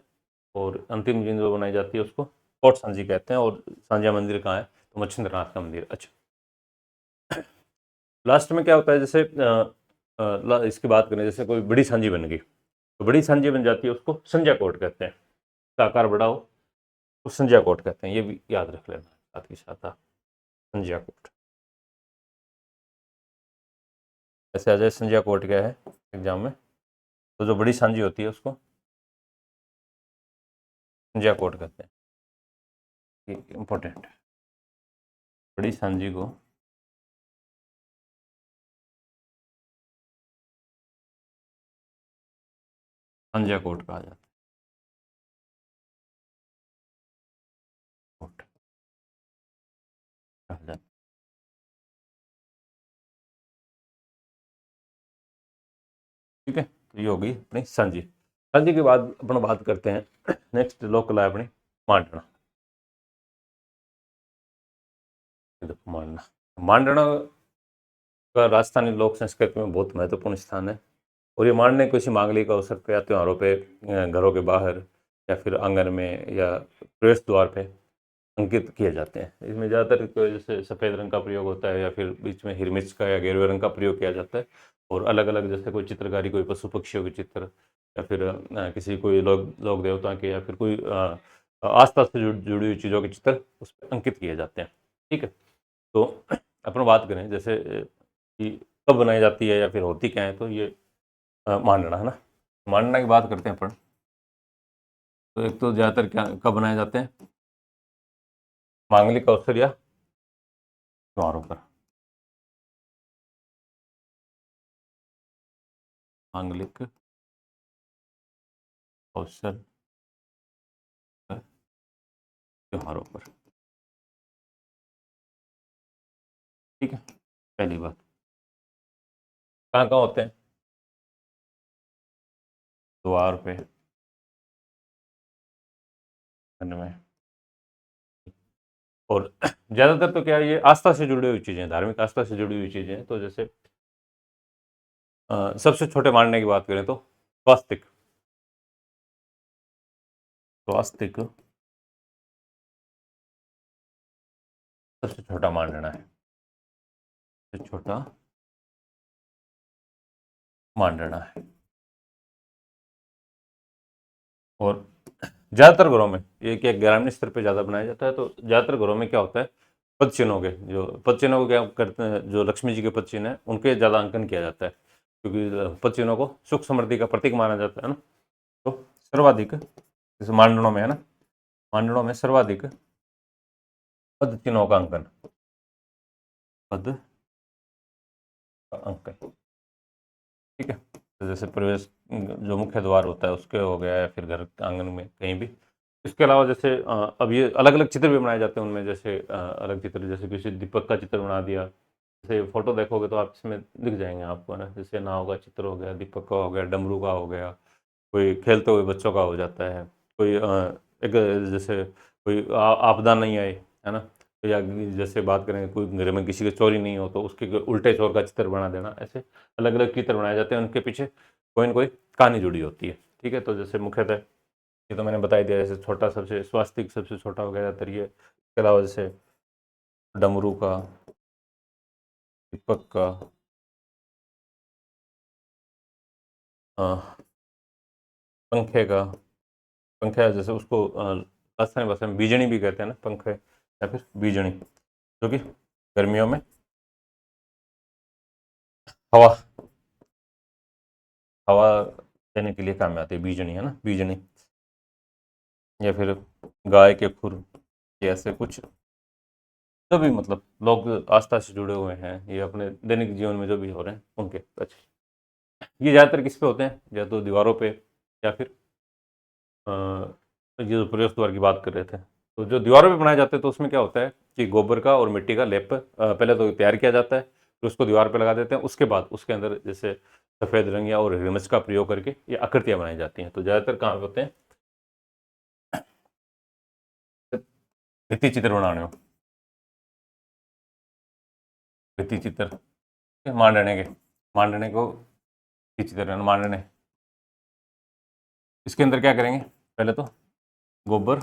और अंतिम दिन जो बनाई जाती है उसको कोट सांझी कहते हैं, और सांझिया मंदिर कहाँ है, तो मच्छिंद्र नाथ का मंदिर। अच्छा, लास्ट में क्या होता है, जैसे इसकी बात करें, जैसे कोई बड़ी सांझी बन गई, तो बड़ी सांझी बन जाती है उसको संध्या कोट कहते हैं, इसका आकार बड़ा हो तो संध्या कोट कहते हैं, ये भी याद रख लेना साथ ही साथ आप, संध्या कोट। ऐसे आ जाए संध्या कोट क्या है एग्जाम में, तो जो बड़ी सांझी होती है उसको संध्या कोट कहते हैं, इंपॉर्टेंट, बड़ी सांझी को संजय कोट कहा जाता है। कोट कहा जाता है। ठीक है, तो ये होगी अपनी सांझी। सांझी के बाद अपन बात करते हैं नेक्स्ट लोक कला है अपनी मांडना। ये देखो मांडना, मांडना का राजस्थानी लोक संस्कृति में बहुत महत्वपूर्ण स्थान है। और ये मांडने किसी मांगलिक अवसर पे या त्योहारों पे घरों के बाहर या फिर आंगन में या प्रवेश द्वार पे अंकित किए जाते हैं। इसमें ज़्यादातर तो जैसे सफ़ेद रंग का प्रयोग होता है या फिर बीच में हिरमिच का या गेरुए रंग का प्रयोग किया जाता है। और अलग अलग जैसे कोई चित्रकारी, कोई पशु पक्षियों के चित्र या फिर किसी कोई लोक देवता के या फिर कोई आस्था से जुड़ी हुई चीज़ों के चित्र उस पर अंकित किए जाते हैं। ठीक है, तो अपन बात करें जैसे कि कब बनाई जाती है या फिर होती क्या है, तो ये मांडना है ना। मांडना की बात करते हैं अपन। तो एक तो ज़्यादातर क्या कब बनाए जाते हैं, मांगलिक अवसर या त्योहारों पर। मांगलिक अवसर पर, त्योहारों पर। ठीक है, पहली बात कहाँ कहाँ होते हैं, द्वार पे, घर में। और ज़्यादातर तो क्या है, ये आस्था से जुड़ी हुई चीज़ें, धार्मिक आस्था से जुड़ी हुई चीज़ें हैं। तो जैसे सबसे छोटे मांडने की बात करें तो स्वास्तिक। स्वास्तिक सबसे छोटा मांडना है, सबसे छोटा मांडना है। और ज़्यादातर घरों में ये क्या ग्रामीण स्तर पे ज़्यादा बनाया जाता है। तो ज़्यादातर घरों में क्या होता है, पद चिन्हों के, जो पद चिन्हों को क्या करते हैं, जो लक्ष्मी जी के पद चिन्ह हैं उनके ज़्यादा अंकन किया जाता है, क्योंकि पद चिन्हों को सुख समृद्धि का प्रतीक माना जाता है ना। तो सर्वाधिक जैसे मांडनों में है ना, मांडनों में सर्वाधिक पद चिन्हों का अंकन, पद का अंकन। ठीक है, तो जैसे प्रवेश जो मुख्य द्वार होता है उसके हो गया या फिर घर के आंगन में कहीं भी। इसके अलावा जैसे अब ये अलग अलग चित्र भी बनाए जाते हैं उनमें, जैसे अलग चित्र, जैसे किसी दीपक का चित्र बना दिया। जैसे फोटो देखोगे तो आप इसमें दिख जाएंगे आपको, है ना। जैसे नाव का चित्र हो गया, दीपक का हो गया, डमरू का हो गया, कोई खेलते हुए बच्चों का हो जाता है, कोई एक जैसे कोई आपदा नहीं आए, है ना। तो या जैसे बात करें कोई घर में किसी की चोरी नहीं हो तो उसके उल्टे चोर का चित्र बना देना। ऐसे अलग अलग चित्र बनाए जाते हैं, उनके पीछे कोई ना कोई कहानी जुड़ी होती है। ठीक है, तो जैसे मुख्यतः ये तो मैंने बता ही दिया, जैसे छोटा सबसे स्वास्तिक सबसे छोटा हो गया ज़्यादातर ये। इसके अलावा जैसे डमरू का, दीपक का, अ, पंखे का। पंखे जैसे उसको राजस्थानी भाषा में बीजणी भी कहते हैं ना, पंखे या फिर बीजणी, जो कि गर्मियों में हवा हवा देने के लिए काम में आती है, बीजणी है ना, बीजणी। या फिर गाय के खुर, ये ऐसे कुछ जो भी मतलब लोग आस्था से जुड़े हुए हैं, ये अपने दैनिक जीवन में जो भी हो रहे हैं उनके अच्छा। ये ज़्यादातर किस पे होते हैं, या तो दीवारों पे या फिर ये जो प्रवेश द्वार की बात कर रहे थे, तो जो दीवारों पे बनाए जाते हैं तो उसमें क्या होता है कि गोबर का और मिट्टी का लेप पहले तो तैयार किया जाता है, फिर उसको दीवार पे लगा देते हैं। उसके बाद उसके अंदर जैसे सफ़ेद रंग या और हिरमिच का प्रयोग करके ये आकृतियाँ बनाई जाती हैं। तो ज़्यादातर कहाँ पे होते हैं, भित्ति चित्र बनाने में, भित्ति चित्र मांडने के, मांडने को भित्ति चित्र मांडने। इसके अंदर क्या करेंगे, पहले तो गोबर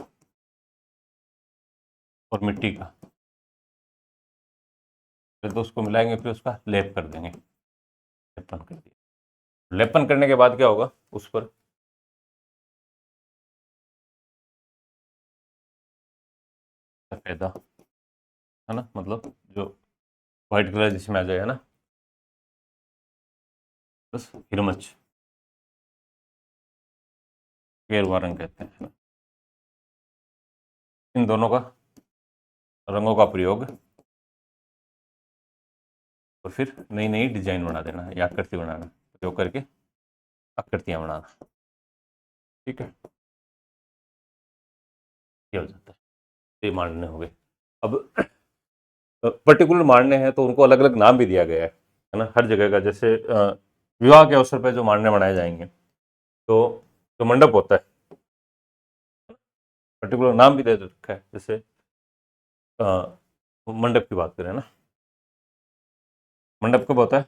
और मिट्टी का, फिर तो उसको मिलाएंगे, फिर उसका लेप कर देंगे, लेपन कर दिया। लेपन करने के बाद क्या होगा, उस पर सफेदा, है ना, मतलब जो व्हाइट कलर जिसमें आ जाएगा ना, बस हिरमच, गेरुआ रंग कहते हैं। इन दोनों का रंगों का प्रयोग और फिर नई नई डिजाइन बना देना या आकृति बनाना, प्रयोग करके आकृतियां बनाना। ठीक है, ये हो जाता है, ये मांडने हो गए। अब पर्टिकुलर मांडने हैं तो उनको अलग अलग नाम भी दिया गया है ना, हर जगह का। जैसे विवाह के अवसर पर जो मांडने बनाए जाएंगे, तो जो मंडप होता है पर्टिकुलर नाम भी दे रखा है। जैसे मंडप की बात करें ना, मंडप कब होता है,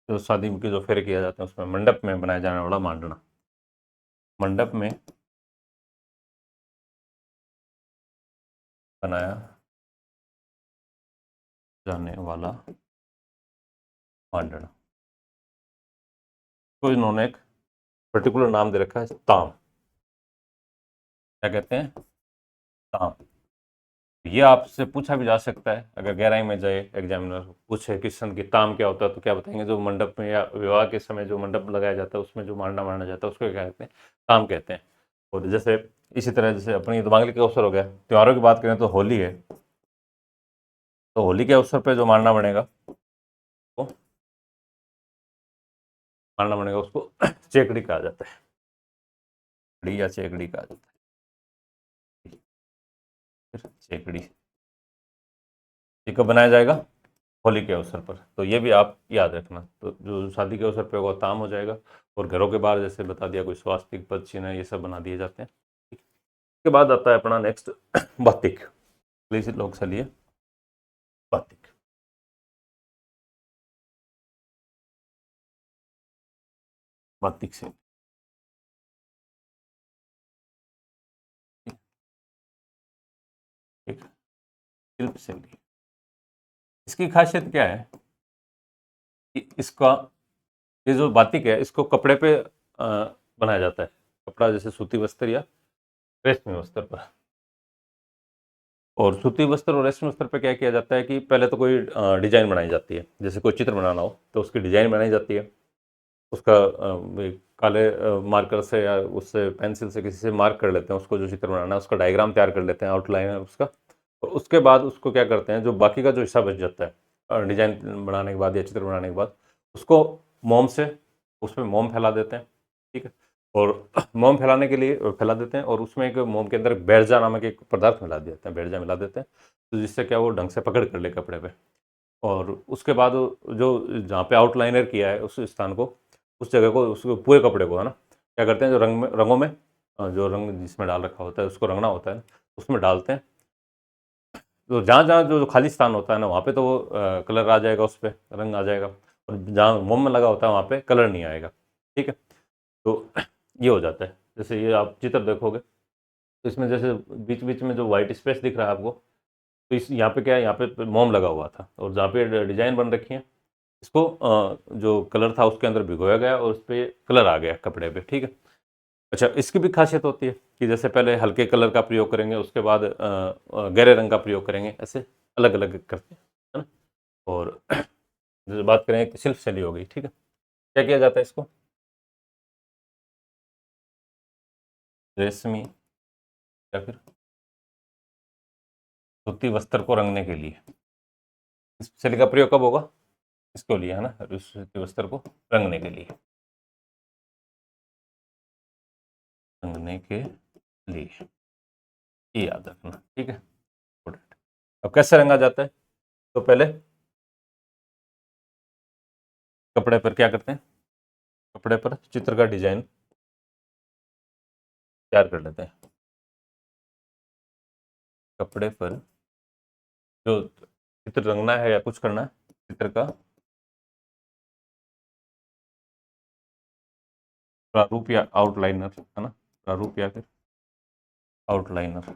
जो शादी के जो फेरे किया जाते हैं उसमें मंडप में बनाया जाने वाला मांडना, मंडप में बनाया जाने वाला मांडना, तो इन्होंने एक पर्टिकुलर नाम दे रखा है, ताम। क्या कहते हैं, ताम। ये आपसे पूछा भी जा सकता है, अगर गहराई में जाए एग्जामिनर पूछे क्वेश्चन की ताम क्या होता है, तो क्या बताएंगे, जो मंडप में या विवाह के समय जो मंडप लगाया जाता है उसमें जो मांडना माना जाता है उसको क्या कहते हैं, ताम कहते हैं। और जैसे इसी तरह जैसे अपनी दिवाली का अवसर हो गया, त्योहारों की बात करें तो होली है, तो होली के अवसर पर जो मांडना बनेगा, तो मांडना बनेगा उसको चेकड़ी कहा जाता है, चेकड़ी या चेकड़ी कहा जाता है, फिर चेकड़ी। ये कब बनाया जाएगा, होली के अवसर पर। तो ये भी आप याद रखना। तो जो शादी के अवसर पर होगा ताम हो जाएगा, और घरों के बाहर जैसे बता दिया कोई स्वास्तिक पद चिन्ह ये सब बना दिए जाते हैं। इसके बाद आता है अपना नेक्स्ट बातिक। प्लीज लोग चलिए, बातिक। बातिक से एक शिल्प शैली, इसकी खासियत क्या है कि इसका ये जो बातिक है इसको कपड़े पे बनाया जाता है, कपड़ा जैसे सूती वस्त्र या रेशमी वस्त्र पर। और सूती वस्त्र और रेशमी वस्त्र पे क्या किया जाता है कि पहले तो कोई डिजाइन बनाई जाती है, जैसे कोई चित्र बनाना हो तो उसकी डिजाइन बनाई जाती है, उसका काले मार्कर से या उससे पेंसिल से किसी से मार्क कर लेते हैं उसको, जो चित्र बनाना है उसका डायग्राम तैयार कर लेते हैं, आउटलाइन है उसका। और उसके बाद उसको क्या करते हैं, जो बाकी का जो हिस्सा बच जाता है डिजाइन बनाने के बाद या चित्र बनाने के बाद, उसको मोम से उसमें मोम फैला देते हैं। ठीक है, और मोम फैलाने के लिए फैला देते हैं, और उसमें एक मोम के अंदर बेरजा नामक एक पदार्थ मिला देते हैं, बेरजा मिला देते हैं, तो जिससे क्या वो ढंग से पकड़ कर ले कपड़े पे। और उसके बाद जो जहाँ पे आउटलाइनर किया है उस स्थान को, उस जगह को, उस पूरे कपड़े को है ना, क्या करते हैं, जो रंगों में जो रंग जिसमें डाल रखा होता है उसको रंगना होता है, उसमें डालते हैं। तो जहाँ जहाँ जो खाली स्थान होता है ना वहाँ पे तो वो कलर आ जाएगा, उस पर रंग आ जाएगा, और जहाँ मोम में लगा होता है वहाँ पे कलर नहीं आएगा। ठीक है, तो ये हो जाता है। जैसे ये आप चित्र देखोगे तो इसमें जैसे बीच बीच में जो वाइट स्पेस दिख रहा है आपको, तो इस यहाँ पे क्या है, यहाँ पे मोम लगा हुआ था, और जहाँ पे डिजाइन बन रखी है इसको जो कलर था उसके अंदर भिगोया गया और उस पर कलर आ गया कपड़े पे। ठीक है, अच्छा इसकी भी खासियत होती है कि जैसे पहले हल्के कलर का प्रयोग करेंगे, उसके बाद गहरे रंग का प्रयोग करेंगे, ऐसे अलग अलग करते हैं, है ना। और जैसे बात करें कि शिल्प शैली हो गई, ठीक है, क्या किया जाता है इसको, रेशमी या फिर सूती वस्त्र को रंगने के लिए इस शैली का प्रयोग कब होगा, इसको लिए, है ना, सूती वस्त्र को रंगने के लिए, रंगने के लिए, ये याद रखना। ठीक है, इंपॉर्टेंट। अब कैसे रंगा जाता है, तो पहले कपड़े पर क्या करते हैं, कपड़े पर चित्र का डिजाइन तैयार कर लेते हैं, कपड़े पर जो चित्र रंगना है या कुछ करना है, चित्र का प्रारूप या आउटलाइनर, है ना, प्रारूप या फिर आउटलाइनर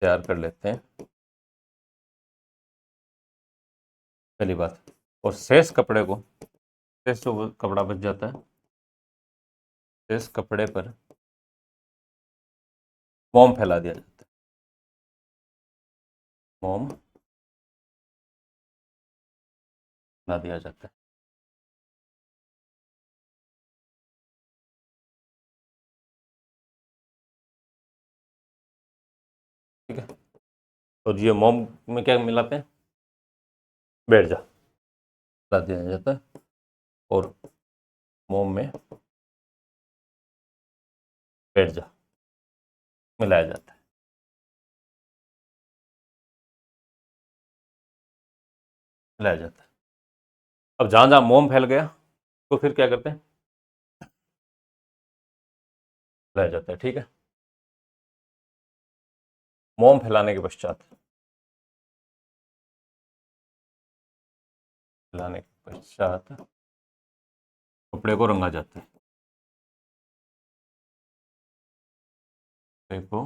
तैयार कर लेते हैं, पहली बात। और शेष कपड़े को, शेष जो कपड़ा बच जाता है, शेष कपड़े पर मोम फैला दिया जाता है, मोम फैला दिया जाता है। ठीक है, और ये मोम में क्या मिलाते हैं, बैठ जा, मिला दिया जाता है और मोम में बैठ जा मिलाया जाता है। मिलाया जाता है। अब जहाँ जहाँ मोम फैल गया तो फिर क्या करते हैं, मिलाया जाता है। ठीक है। मोम फैलाने के पश्चात, फैलाने के पश्चात कपड़े को रंगा जाता है। कपड़े को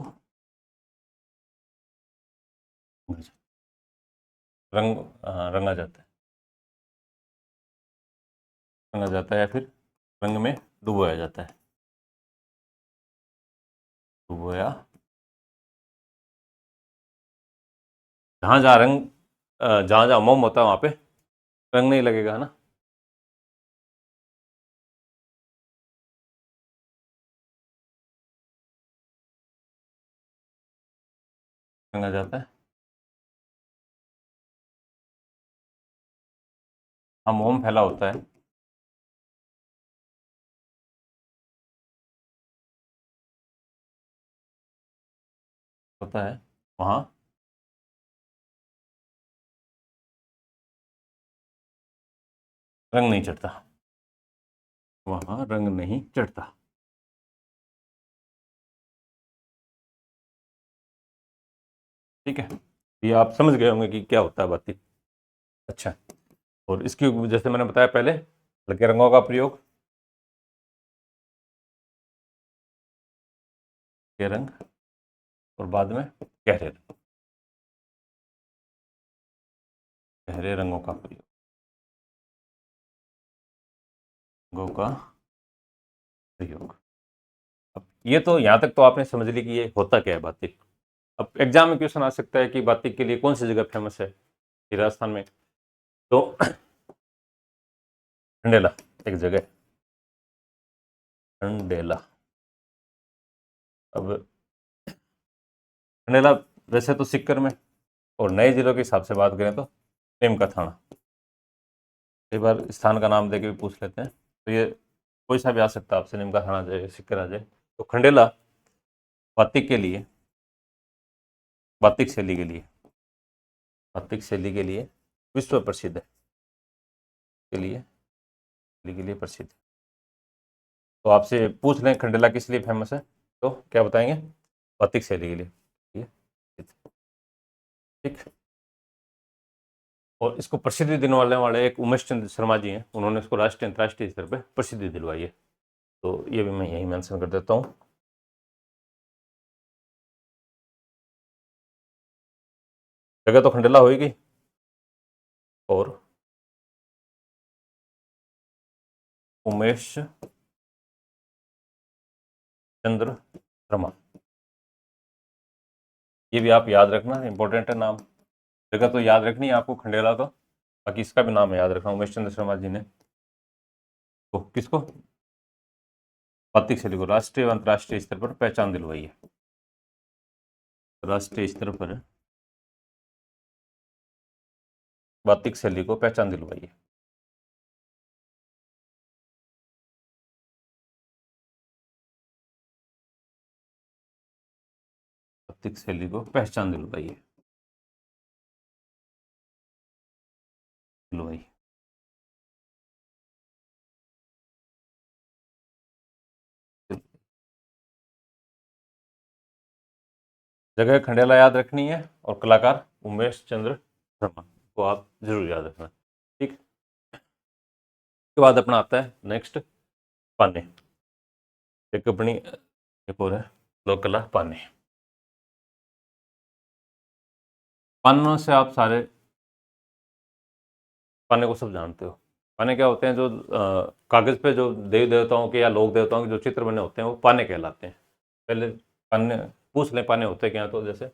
रंग हाँ, रंगा जाता है। रंगा जाता है या फिर रंग में डुबोया जाता है। डुबोया, जहाँ जहाँ रंग, जहाँ जहाँ मोम होता है वहाँ पे रंग नहीं लगेगा, है ना। रंगा जाता है। हाँ, मोम फैला होता है। होता है वहाँ रंग नहीं चढ़ता। वहाँ रंग नहीं चढ़ता। ठीक है। ये आप समझ गए होंगे कि क्या होता है बाती। अच्छा। और इसकी, जैसे मैंने बताया पहले, हल्के रंगों का प्रयोग, हल्के रंग, और बाद में गहरे रंग, गहरे रंगों का प्रयोग, रंगों का प्रयोग। अब ये तो यहाँ तक तो आपने समझ ली कि ये होता क्या है बातिक। अब एग्जाम में क्वेश्चन आ सकता है कि बातिक के लिए कौन सी जगह फेमस है ये राजस्थान में। तो खंडेला एक जगह है, खंडेला। अब खंडेला वैसे तो सिक्कर में, और नए जिलों के हिसाब से बात करें तो नीम का थाना। कई बार स्थान का नाम देके भी पूछ लेते हैं, तो ये कोई सा भी आ सकता है आपसे, नीम का थाना आ जाए, सिक्कर आ जाए। तो खंडेला बातिक के लिए, बातिक शैली के लिए, बातिक शैली के लिए विश्व प्रसिद्ध है। के लिए, शैली के लिए प्रसिद्ध है। तो आपसे पूछ लें खंडेला किस लिए फेमस है, तो क्या बताएंगे, बातिक शैली के लिए। ठीक। और इसको प्रसिद्धि देने वाले वाले एक उमेश चंद्र शर्मा जी हैं, उन्होंने इसको राष्ट्रीय अंतर्राष्ट्रीय स्तर पर प्रसिद्धि दिलवाई है। तो ये भी मैं यही मेंशन कर देता हूँ। जगह तो खंडेला होगी, और उमेश चंद्र शर्मा, ये भी आप याद रखना, इंपॉर्टेंट है नाम। जगह तो याद रखनी है आपको खंडेला तो, बाकी इसका भी नाम याद रखना, उमेश चंद्र शर्मा जी ने तो किसको, बातिक शैली को राष्ट्रीय व अंतर्राष्ट्रीय स्तर पर पहचान दिलवाई है। राष्ट्रीय स्तर पर बातिक शैली को पहचान दिलवाई है। बातिक शैली को पहचान दिलवाई है, दिलवाई। जगह खंडेला याद रखनी है, और कलाकार उमेश चंद्र शर्मा को आप जरूर याद रखना। ठीक। उसके बाद अपना आता है नेक्स्ट, पाने। एक अपनी एक और है लोक कला, पाने। पानों से आप सारे, पाने को सब जानते हो। पाने क्या होते हैं, जो कागज पे जो देवी देवताओं के या लोक देवताओं के जो चित्र बने होते हैं वो पाने कहलाते हैं। पहले पाने पूछ लें, पाने होते क्या, तो जैसे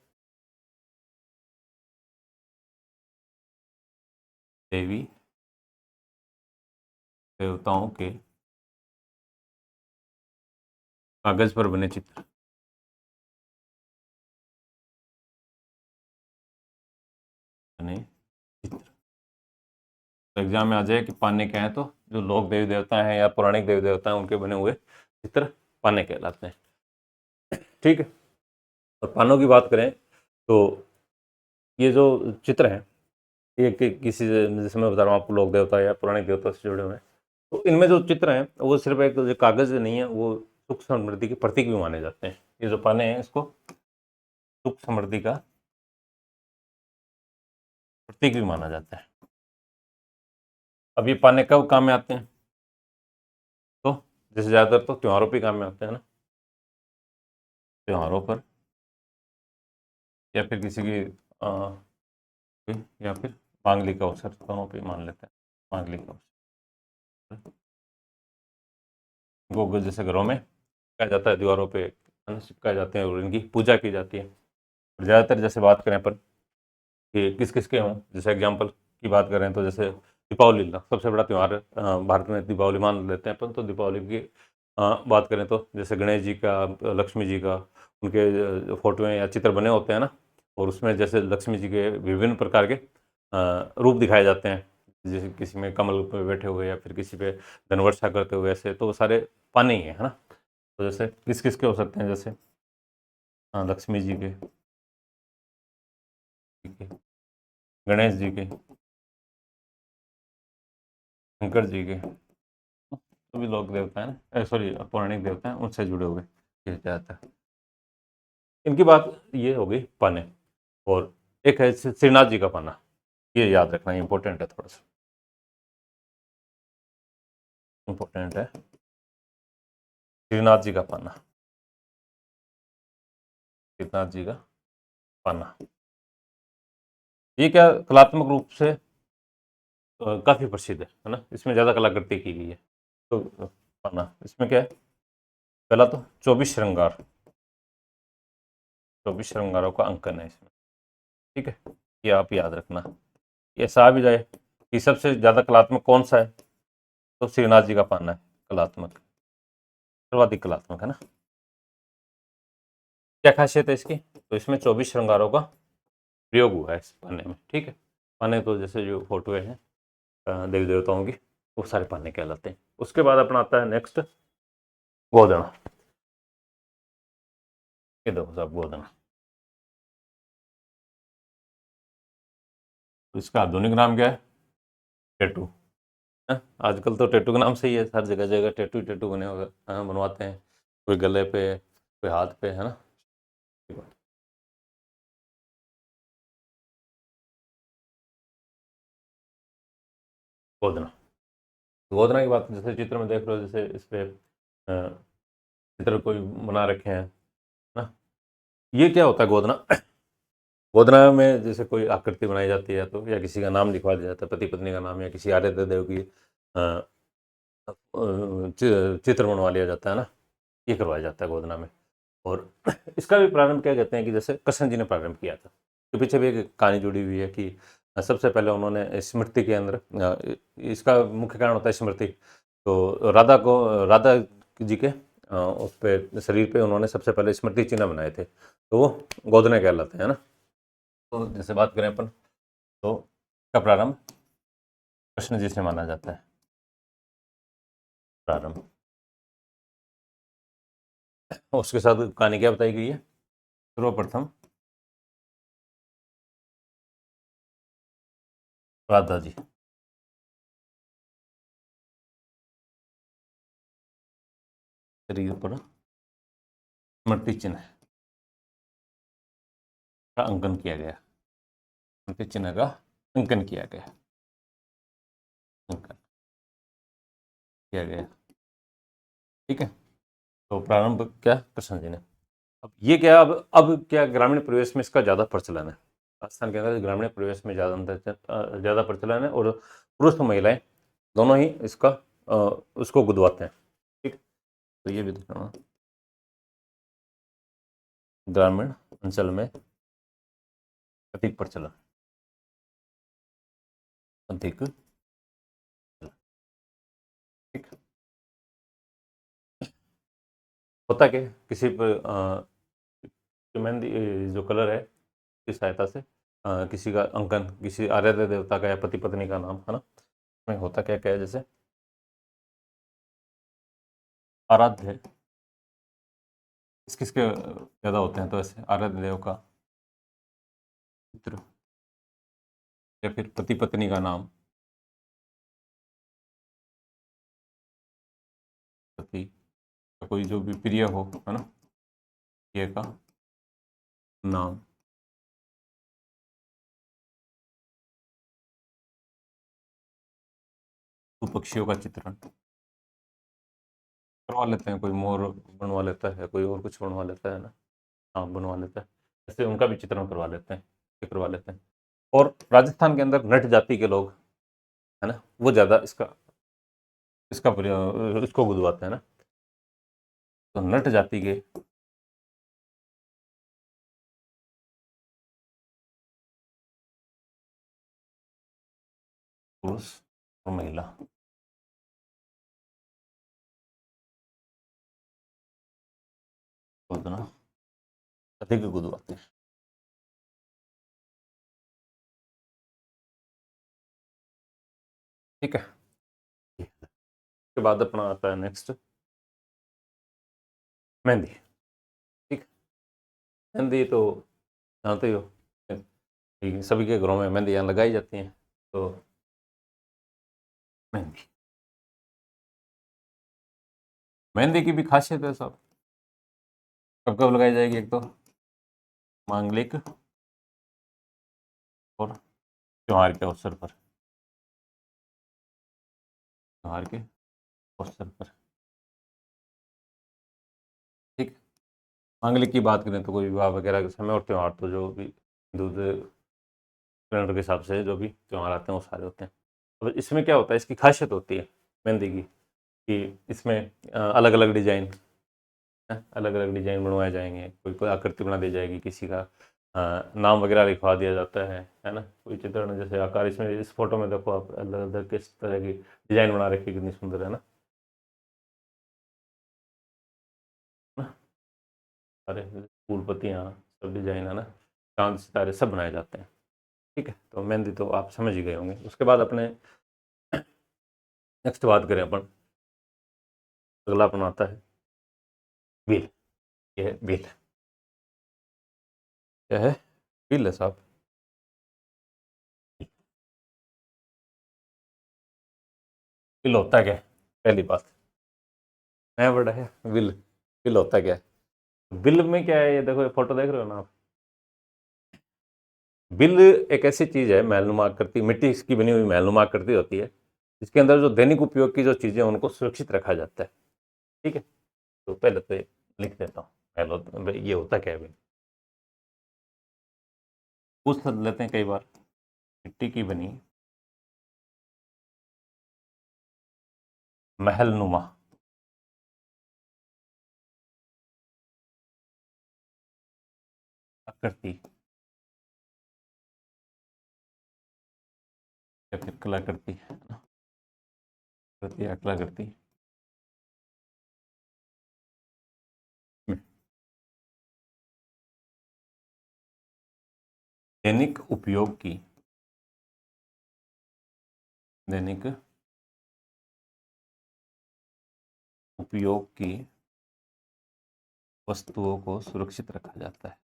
देवी देवताओं के कागज पर बने चित्र, बने चित्र। तो एग्जाम में आ जाए कि पाने क्या है, तो जो लोक देवी देवता हैं या पौराणिक देवी देवता हैं उनके बने हुए चित्र पाने कहलाते हैं। ठीक है। और पानों की बात करें तो ये जो चित्र हैं ये किसी जैसे मैं बता रहा हूँ आपको, लोक देवता या पौराणिक देवता से जुड़े हुए हैं, तो इनमें जो चित्र हैं वो सिर्फ एक जो कागज नहीं है, वो सुख समृद्धि के प्रतीक भी माने जाते हैं। ये जो पाने हैं इसको सुख समृद्धि का प्रतीक भी माना जाता है। अब ये पाने कब काम में आते हैं, तो जैसे ज़्यादातर तो त्योहारों पे काम में आते हैं ना, त्योहारों पर या फिर किसी की या फिर मांगलिक अवसर दोनों पे मान लेते हैं। मांगलिक अवसर को जैसे घरों में चिपकाया जाता है, दीवारों पे चिपकाए जाते हैं और इनकी पूजा की जाती है। और ज़्यादातर जैसे बात करें अपन कि किस किस के हों, जैसे एग्जाम्पल की बात करें तो जैसे दीपावली सबसे बड़ा त्यौहार भारत में दीपावली मान लेते हैं अपन। तो दीपावली की बात करें तो जैसे गणेश जी का, लक्ष्मी जी का, उनके फोटो या चित्र बने होते हैं ना, और उसमें जैसे लक्ष्मी जी के विभिन्न प्रकार के रूप दिखाए जाते हैं, जैसे किसी में कमल पे बैठे हुए या फिर किसी पे धनवर्षा करते हुए, ऐसे तो वो सारे पाने ही है ना। तो जैसे किस किस के हो सकते हैं, जैसे लक्ष्मी जी के, ठीक है, गणेश जी के, शंकर जी के, सभी लोक देवता है ना, सॉरी पौराणिक देवता हैं उनसे जुड़े हुए किया जाता है। इनकी बात ये हो गई पाने। और एक है श्रीनाथ जी का पाना, ये याद रखना इंपॉर्टेंट है, थोड़ा सा इंपॉर्टेंट है। श्रीनाथ जी का पाना, श्रीनाथ जी का पाना, ये क्या कलात्मक रूप से काफी प्रसिद्ध है ना, इसमें ज्यादा कलाकृति की गई है। तो पाना इसमें क्या है, पहला तो 24 श्रृंगार, 24 श्रृंगारों का अंकन है इसमें। ठीक है, ये आप याद रखना। ये ऐसा आ भी जाए कि सबसे ज्यादा कलात्मक कौन सा है, तो श्रीनाथ जी का पाना है कलात्मक, सर्वाधिक कलात्मक है ना। क्या खासियत है इसकी, तो इसमें 24 श्रृंगारों का प्रयोग हुआ है इस पाने में। ठीक है, पाने तो जैसे जो फोटो हैं देवी देवताओं की, वो सारे पाने कहलाते हैं। उसके बाद अपना आता है नेक्स्ट गोदना। ये देखो साहब गोदना, तो इसका आधुनिक नाम क्या है, टेटू। आजकल तो टेटू के नाम से ही है, हर जगह जगह टेटू टेटू बने हुए बनवाते हैं, कोई गले पे, कोई हाथ पे, है ना। गोदना, गोदना की बात जैसे चित्र में देख रहे हो, जैसे इस पे चित्र कोई बना रखे हैं ना, ये क्या होता है गोदना। गोदना में जैसे कोई आकृति बनाई जाती है, तो या किसी का नाम लिखवा दिया जाता है, पति पत्नी का नाम, या किसी आराध्य देव की चित्र बनवा लिया जाता है ना, ये करवाया जाता है गोदना में। और इसका भी प्रारंभ क्या कहते हैं कि जैसे कृष्ण जी ने प्रारंभ किया था, तो पीछे भी एक कहानी जुड़ी हुई है कि सबसे पहले उन्होंने स्मृति के अंदर, इसका मुख्य कारण होता है स्मृति, तो राधा जी के उस पे शरीर पे उन्होंने सबसे पहले स्मृति चिन्ह बनाए थे, तो वो गोदने कहलाते हैं ना। तो जैसे बात करें अपन, तो इसका प्रारंभ कृष्ण जी से माना जाता है, प्रारंभ। उसके साथ कहानी क्या बताई गई है, सर्वप्रथम राधा जी, शरीर पर स्मृति चिन्ह का अंकन किया गया, स्मृति चिन्ह का अंकन किया गया, अंकन किया गया। ठीक है, तो प्रारंभ क्या कृष्ण जी ने। अब ये क्या, अब क्या ग्रामीण परिवेश में इसका ज़्यादा प्रचलन है, राजस्थान के अंदर ग्रामीण परिवेश में ज़्यादा प्रचलन है, और पुरुष और महिलाएं दोनों ही इसका उसको गुदवाते हैं। ठीक, तो ये भी दिखाना, ग्रामीण अंचल में अधिक प्रचलन, अधिक, ठीक। होता क्या है, किसी पर जो मेहंदी जो कलर है की सहायता से किसी का अंकन, किसी आराध्य देवता का या पति पत्नी का नाम, है ना, में होता क्या क्या है, जैसे आराध्य है, किस किसके ज़्यादा होते हैं, तो ऐसे आराध्य देव का चित्र या फिर पति पत्नी का नाम, पति का कोई जो भी प्रिय हो, है ना, प्रिय का नाम, तो पक्षियों का चित्रण करवा लेते हैं, कोई मोर बनवा लेता है, कोई और कुछ बनवा लेता है ना, हाँ बनवा लेता है, ऐसे उनका भी चित्रण करवा लेते हैं, ये करवा लेते हैं। और राजस्थान के अंदर नट जाति के लोग, है ना, वो ज़्यादा इसको गुदवाते हैं ना, तो नट जाति के पुरुष और महिला उतना अधिक गुदवाते हैं। ठीक है, उसके बाद अपना आता है नेक्स्ट मेहंदी। ठीक, मेहंदी तो जानते ही हो कि सभी के घरों में मेहंदी यहाँ लगाई जाती हैं। तो मेहंदी, मेहंदी की भी खासियत है साहब, कब कब लगाई जाएगी, एक तो मांगलिक और त्योहार के अवसर पर, त्योहार के अवसर पर। ठीक, मांगलिक की बात करें तो कोई विवाह वगैरह के समय, और त्योहार तो जो भी हिंदू कैलेंडर के हिसाब से जो भी त्योहार आते हैं वो सारे होते हैं। अब इसमें क्या होता है, इसकी खासियत होती है मेहंदी की, कि इसमें अलग अलग डिजाइन, अलग अलग डिजाइन बनवाए जाएंगे, कोई कोई आकृति बना दी जाएगी, किसी का नाम वगैरह लिखवा दिया जाता है ना, कोई चित्रण जैसे आकार, इसमें इस फोटो में देखो आप, अलग अलग किस तरह की डिजाइन बना रखी, कितनी सुंदर है ना, ना? सारे फूल पत्तियाँ सब डिजाइन, है ना, चांद सितारे सब बनाए जाते हैं। ठीक है, तो मेहंदी तो आप समझ ही गए होंगे। उसके बाद अपने नेक्स्ट बात करें अपन, अगला अपन आता है बिल। ये है बिल, क्या है, बिल है साहब। बिल होता क्या है, पहली बात, नया वर्ड है बिल। बिल होता क्या है, बिल में क्या है, ये देखो, ये फोटो देख रहे हो ना आप, बिल एक ऐसी चीज है, मैलनुमा आकृति, मिट्टी की बनी हुई मैलनुमा आकृति होती है, जिसके अंदर जो दैनिक उपयोग की जो चीजें हैं उनको सुरक्षित रखा जाता है। ठीक है, तो पहले तो ये लिख देता हूँ, पहले ये होता क्या है बिल, पूछ लेते हैं कई बार, मिट्टी की बनी महलनुमा आकृति या फिर कलाकृति, है ना, कृति या कलाकृति में दैनिक उपयोग की, दैनिक उपयोग की वस्तुओं को सुरक्षित रखा जाता है,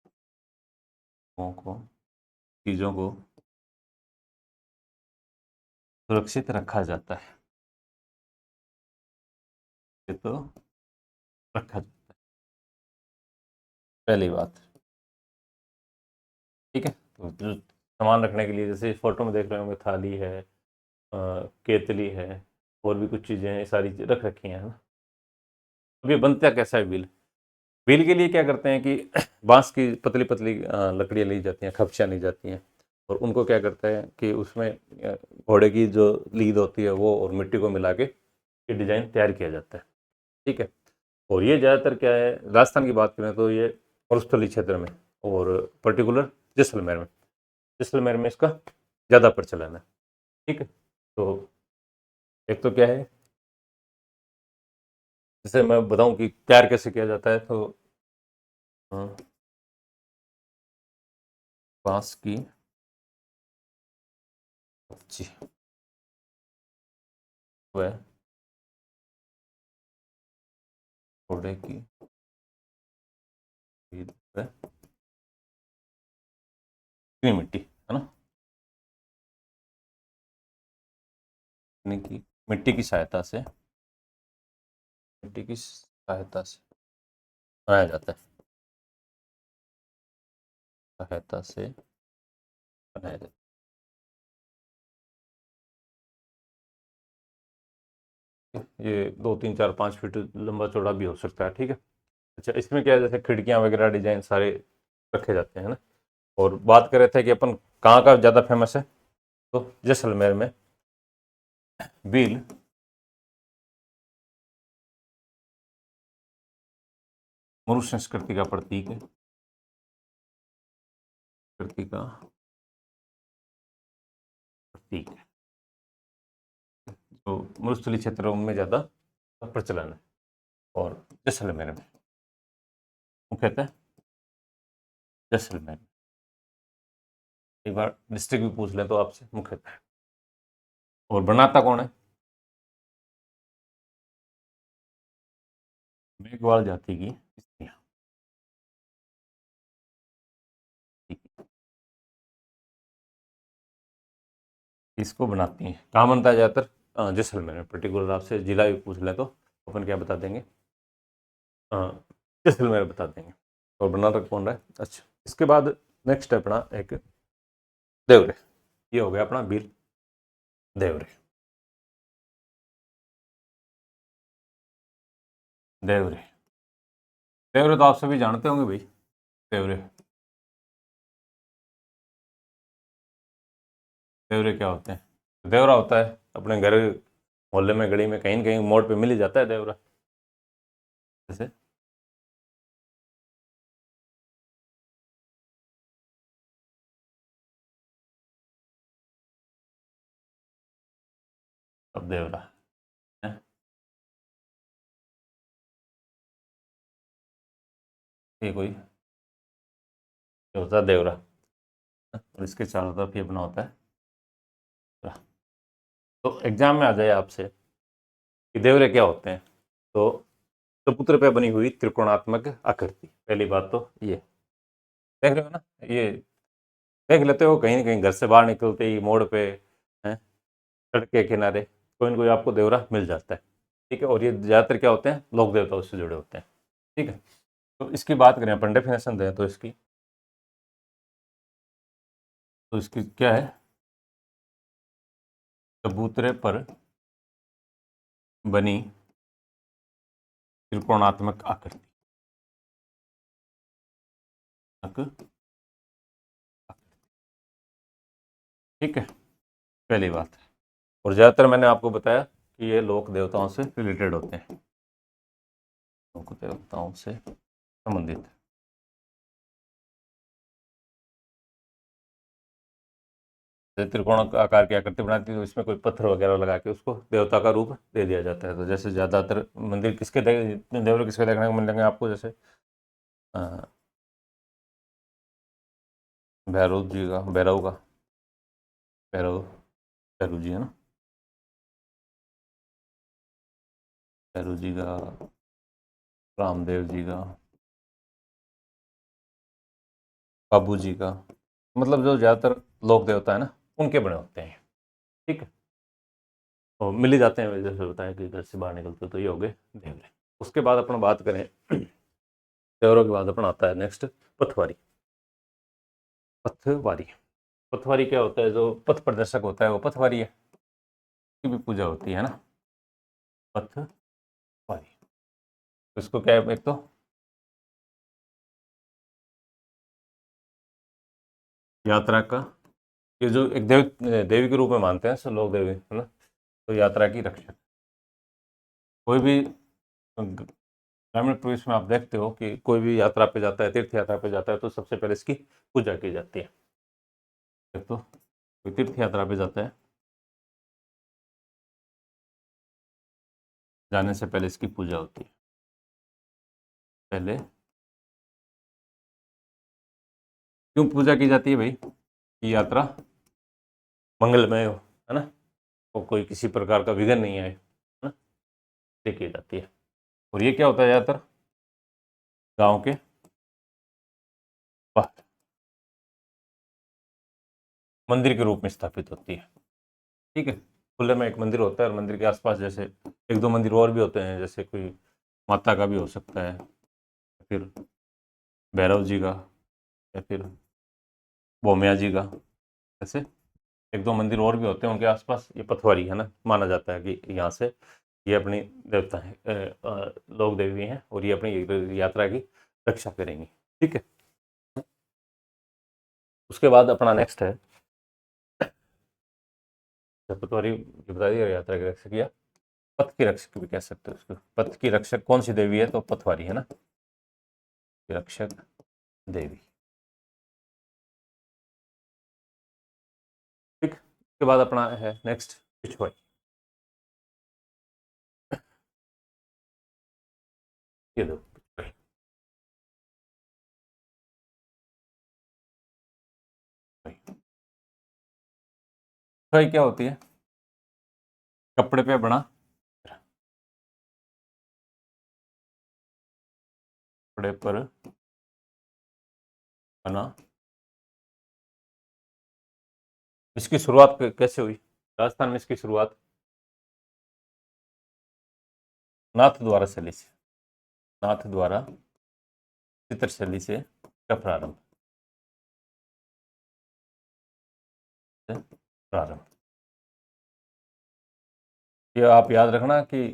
वस्तुओं को, चीजों को सुरक्षित रखा जाता है, ये तो रखा जाता है, पहली बात। ठीक है, तो जो सामान रखने के लिए, जैसे इस फोटो में देख रहे होंगे, थाली है, केतली है, और भी कुछ चीजें हैं, ये सारी रख रखी हैं, है ना। अब ये बनता कैसा है बिल, बिल के लिए क्या करते हैं कि बांस की पतली पतली लकड़ियाँ ली जाती हैं, खपचियाँ ली जाती हैं, और उनको क्या करते हैं कि उसमें घोड़े की जो लीद होती है वो और मिट्टी को मिला के ये डिजाइन तैयार किया जाता है। ठीक है, और ये ज़्यादातर क्या है, राजस्थान की बात करें तो ये मरुस्थलीय क्षेत्र में, और पर्टिकुलर जैसलमेर में, जैसलमेर में इसका ज़्यादा प्रचलन है। ठीक है, तो एक तो क्या है, जैसे मैं बताऊं कि तैयार कैसे किया जाता है, तो बांस की कच्ची, वह घोड़े की पीठ पर चिकनी मिट्टी है ना, यानी कि मिट्टी की सहायता से बनाया जाता है, सहायता से बनाया जाता है। ये 2 3 4 5 फीट लंबा चौड़ा भी हो सकता है, ठीक है। अच्छा, इसमें क्या है, जैसे खिड़कियां वगैरह डिजाइन सारे रखे जाते हैं ना। और बात कर रहे थे कि अपन कहाँ का ज़्यादा फेमस है, तो जैसलमेर में भील मनुष्य संस्कृति का प्रतीक है, संस्कृति का प्रतीक है, तो मरुस्थलीय क्षेत्रों में ज़्यादा प्रचलन है। और जैसलमेर में मुख्यतः जैसलमेर, एक बार डिस्ट्रिक्ट भी पूछ लें तो आपसे, मुख्यतः। और बनाता कौन है, मेघवाल जाति की स्त्रियां। इसको बनाती हैं, कहाँ बनता है ज़्यादातर, जैसलमेर में। पर्टिकुलर आपसे जिला भी पूछ लें तो अपन क्या बता देंगे, जैसलमेर बता देंगे। और बनाता कौन रहा है। अच्छा, इसके बाद नेक्स्ट है अपना एक देवरे। ये हो गया अपना भील देवरे। देवरे देवरे तो आप सभी जानते होंगे भाई। देवरे देवरे क्या होते हैं, देवरा होता है अपने घर मोहल्ले में, गली में, कहीं न कहीं मोड़ पे मिल ही जाता है देवरा। जैसे अब देवरा है, ये कोई ये होता है देवरा, और इसके चारों तरफ ये बना होता है। तो एग्जाम में आ जाए आपसे कि देवरे क्या होते हैं, तो चबूतरे पे बनी हुई त्रिकोणात्मक आकृति, पहली बात तो ये देख रहे हो ना, ये देख लेते हो कहीं न कहीं घर से बाहर निकलते ही मोड़ पे, हैं, सड़क के किनारे कोई न कोई आपको देवरा मिल जाता है, ठीक है। और ये ज़्यादातर क्या होते हैं, लोक देवताओं से जुड़े होते हैं, ठीक है। तो इसकी बात करें, अपन डेफिनेशन दें तो इसकी क्या है, चबूतरे पर बनी त्रिकोणात्मक आकृति, ठीक है, पहली बात। और ज़्यादातर मैंने आपको बताया कि ये लोक देवताओं से रिलेटेड होते हैं, लोक देवताओं से संबंधित। त्रिकोण आकार की आकृति बनाती है, तो इसमें कोई पत्थर वगैरह लगा के उसको देवता का रूप दे दिया जाता है। तो जैसे ज़्यादातर मंदिर देवरे किसके देखने को मिलेंगे आपको, जैसे भैरव जी का, भैरव भैरव जी है ना, भैरव जी का, रामदेव जी का, बाबू जी का, मतलब जो ज़्यादातर लोक देवता है ना, उनके बने होते हैं, ठीक है। और मिल ही जाते हैं, जैसे बताया कि घर से बाहर निकलते तो ये हो गए देवरे। उसके बाद अपन बात करें, देवरों के बाद अपन आता है नेक्स्ट पथवारी। पथवारी पथवारी क्या होता है, जो पथ प्रदर्शक होता है वो पथवारी है, की भी पूजा होती है ना, पथवारी। तो इसको क्या है, एक तो यात्रा का, ये जो एक देवी के रूप में मानते हैं सब लोग, देवी है ना, तो यात्रा की रक्षा। कोई भी ग्रामीण प्रदेश में आप देखते हो कि कोई भी यात्रा पे जाता है, तीर्थ यात्रा पे जाता है, तो सबसे पहले इसकी पूजा की जाती है। एक तो कोई तीर्थ यात्रा पे जाता है, जाने से पहले इसकी पूजा होती है, पहले क्यों पूजा की जाती है भाई, कि यात्रा मंगलमय हो, है ना। और कोई किसी प्रकार का विघन नहीं आए, है ना, ये की जाती है। और ये क्या होता है, ज़्यादातर गांव के बाहर मंदिर के रूप में स्थापित होती है। ठीक है, खुले में एक मंदिर होता है और मंदिर के आसपास जैसे एक दो मंदिर और भी होते हैं, जैसे कोई माता का भी हो सकता है, फिर भैरव जी का, या फिर भोमिया जी का, ऐसे एक दो मंदिर और भी होते हैं। उनके आसपास ये पथवारी है ना, माना जाता है कि यहाँ से ये अपनी देवता है, लोक देवी हैं और ये अपनी यात्रा की रक्षा करेंगी। ठीक है, उसके बाद अपना नेक्स्ट है पटवारी, जो बता दिया यात्रा की रक्षक या पथ की रक्षक भी कह सकते हो उसको। पथ की रक्षक कौन सी देवी है, तो पथवारी है ना, रक्षक देवी। ठीक, उसके बाद अपना है नेक्स्ट पिछवाई। ये दो पिछवाई, पिछवाई क्या होती है, कपड़े पे बना, कपड़े पर बना। इसकी शुरुआत कैसे हुई, राजस्थान में इसकी शुरुआत नाथ द्वारा शैली से, नाथ द्वारा चित्रशैली से का प्रारंभ, प्रारंभ। ये आप याद रखना कि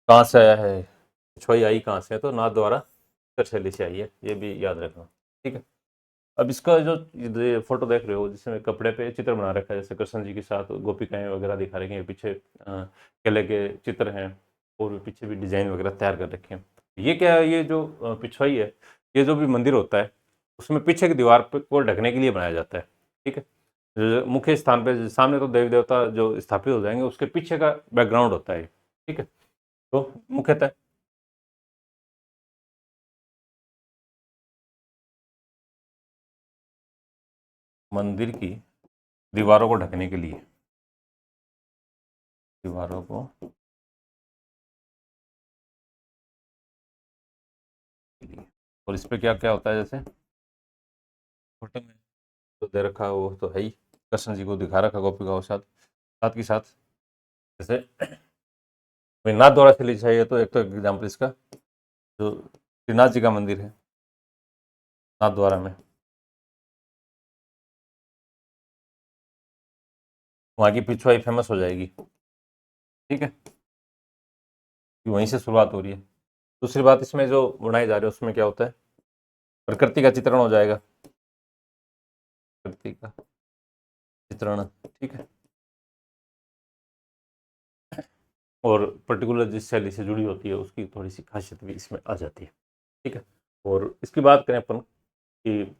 कहाँ से आया है, पिछवाई आई कहाँ से है, तो नाथ द्वारा चित्रशैली से आई है, ये भी याद रखना। ठीक है, अब इसका जो ये फोटो देख रहे हो जिसमें कपड़े पे चित्र बना रखा है, जैसे कृष्ण जी के साथ गोपिकाएं वगैरह दिखा रही हैं, पीछे केले के चित्र हैं और पीछे भी डिजाइन वगैरह तैयार कर रखे हैं। ये क्या है, ये जो पिछवाई है, ये जो भी मंदिर होता है उसमें पीछे की दीवार को ढकने के लिए बनाया जाता है। ठीक है, मुख्य स्थान पे सामने तो देवी देवता जो स्थापित हो जाएंगे, उसके पीछे का बैकग्राउंड होता है। ठीक है, तो मुख्यतः मंदिर की दीवारों को ढकने के लिए, दीवारों को के लिए। और इस पे क्या क्या होता है, जैसे फोटो में तो दे रखा है वो तो है ही, कृष्ण जी को दिखा रखा गोपिकाओं के साथ, साथ के साथ जैसे नाथ द्वारा से ली चाहिए, तो एक तो एग्जाम्पल इसका जो श्रीनाथ जी का मंदिर है नाथ द्वारा में, वहाँ की पिछवाई फेमस हो जाएगी। ठीक है, वहीं से शुरुआत हो रही है। दूसरी बात, इसमें जो बुनाई जा रही है उसमें क्या होता है, प्रकृति का चित्रण हो जाएगा, प्रकृति का चित्रण। ठीक है, और पर्टिकुलर जिस शैली से जुड़ी होती है उसकी थोड़ी सी खासियत भी इसमें आ जाती है। ठीक है, और इसकी बात करें अपन कि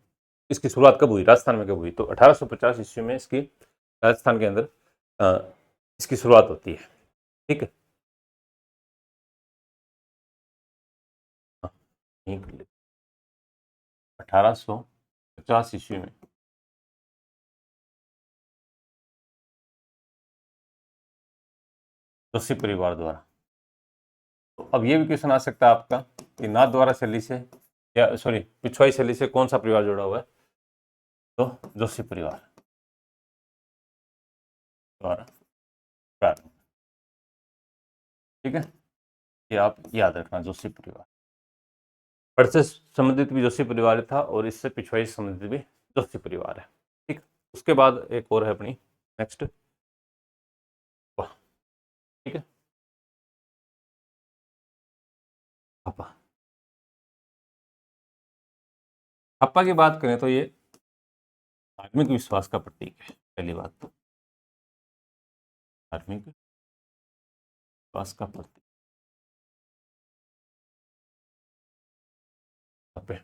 इसकी शुरुआत कब हुई, राजस्थान में कब हुई, तो 1850 ईस्वी में इसकी राजस्थान के अंदर इसकी शुरुआत होती है। ठीक है, हाँ, 1850 ईस्वी में जोशी परिवार द्वारा। तो अब ये भी क्वेश्चन आ सकता है आपका कि नाथ द्वारा शैली से या सॉरी पिछवाई शैली से कौन सा परिवार जुड़ा हुआ है, तो जोशी परिवार द्वारा प्रारंभ। ठीक है, ये आप याद रखना, जोशी परिवार पर से संबंधित भी जोशी परिवार था और इससे पिछवाई से संबंधित भी जोशी परिवार है। ठीक, उसके बाद एक और है अपनी नेक्स्ट, ठीक है, हप्पा। हप्पा की बात करें तो ये धार्मिक विश्वास का प्रतीक है, पहली बात तो धार्मिक विश्वास का प्रतीक। हप्पे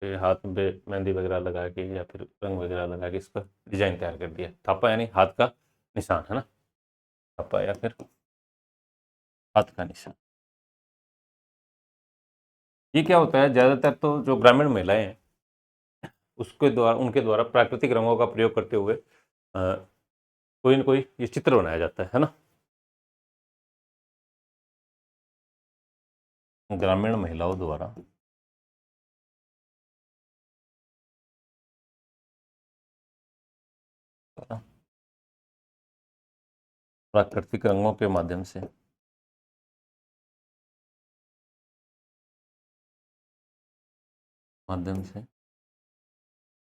ये हाथ पे मेहंदी वगैरह लगा के या फिर रंग वगैरह लगा के इसका डिजाइन तैयार कर दिया। थापा यानी हाथ का निशान है ना, थापा या फिर हाथ का निशान। ये क्या होता है, ज्यादातर तो जो ग्रामीण महिलाएं हैं उसके द्वारा उनके द्वारा प्राकृतिक रंगों का प्रयोग करते हुए कोई ना कोई ये चित्र बनाया जाता है ना, ग्रामीण महिलाओं द्वारा प्राकृतिक रंगों के माध्यम से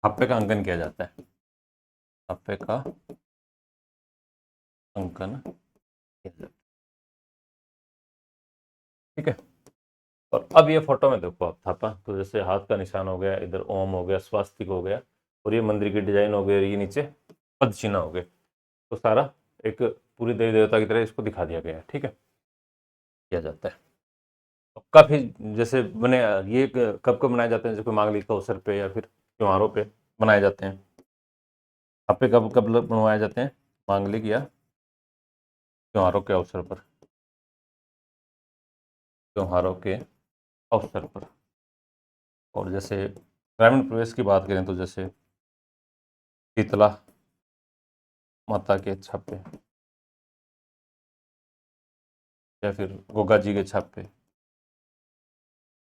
छापे का अंकन किया जाता है। छापे का अंकन किया जाता है। ठीक है। और अब ये फोटो में देखो आप छापा, तो जैसे हाथ का निशान हो गया, इधर ओम हो गया, स्वास्तिक हो गया, और ये मंदिर की डिजाइन हो गई, और ये नीचे पद चिन्ह हो गए। तो सारा एक पूरी देवी देवता की तरह इसको दिखा दिया गया है। ठीक है, किया जाता है। काफी जैसे बने, ये कब कब बनाए जाते हैं, जैसे कोई मांगलिक के अवसर पे या फिर त्योहारों पे बनाए जाते हैं। छापे कब कब बनवाए जाते हैं, मांगलिक या त्योहारों के अवसर पर। त्योहारों के अवसर पर। और जैसे ग्रामीण प्रवेश की बात करें तो जैसे शीतला माता के छापे या फिर गोगा जी के छापे,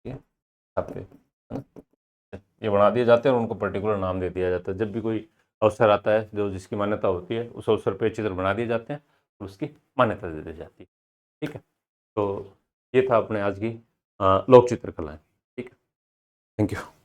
ये छापे है ना? ये बना दिए जाते हैं और उनको पर्टिकुलर नाम दे दिया जाता है। जब भी कोई अवसर आता है जो जिसकी मान्यता होती है, उस अवसर पे चित्र बना दिए जाते हैं और उसकी मान्यता दे दी जाती है। ठीक है, तो ये था अपने आज की लोक चित्रकलाएं। ठीक है, थैंक यू।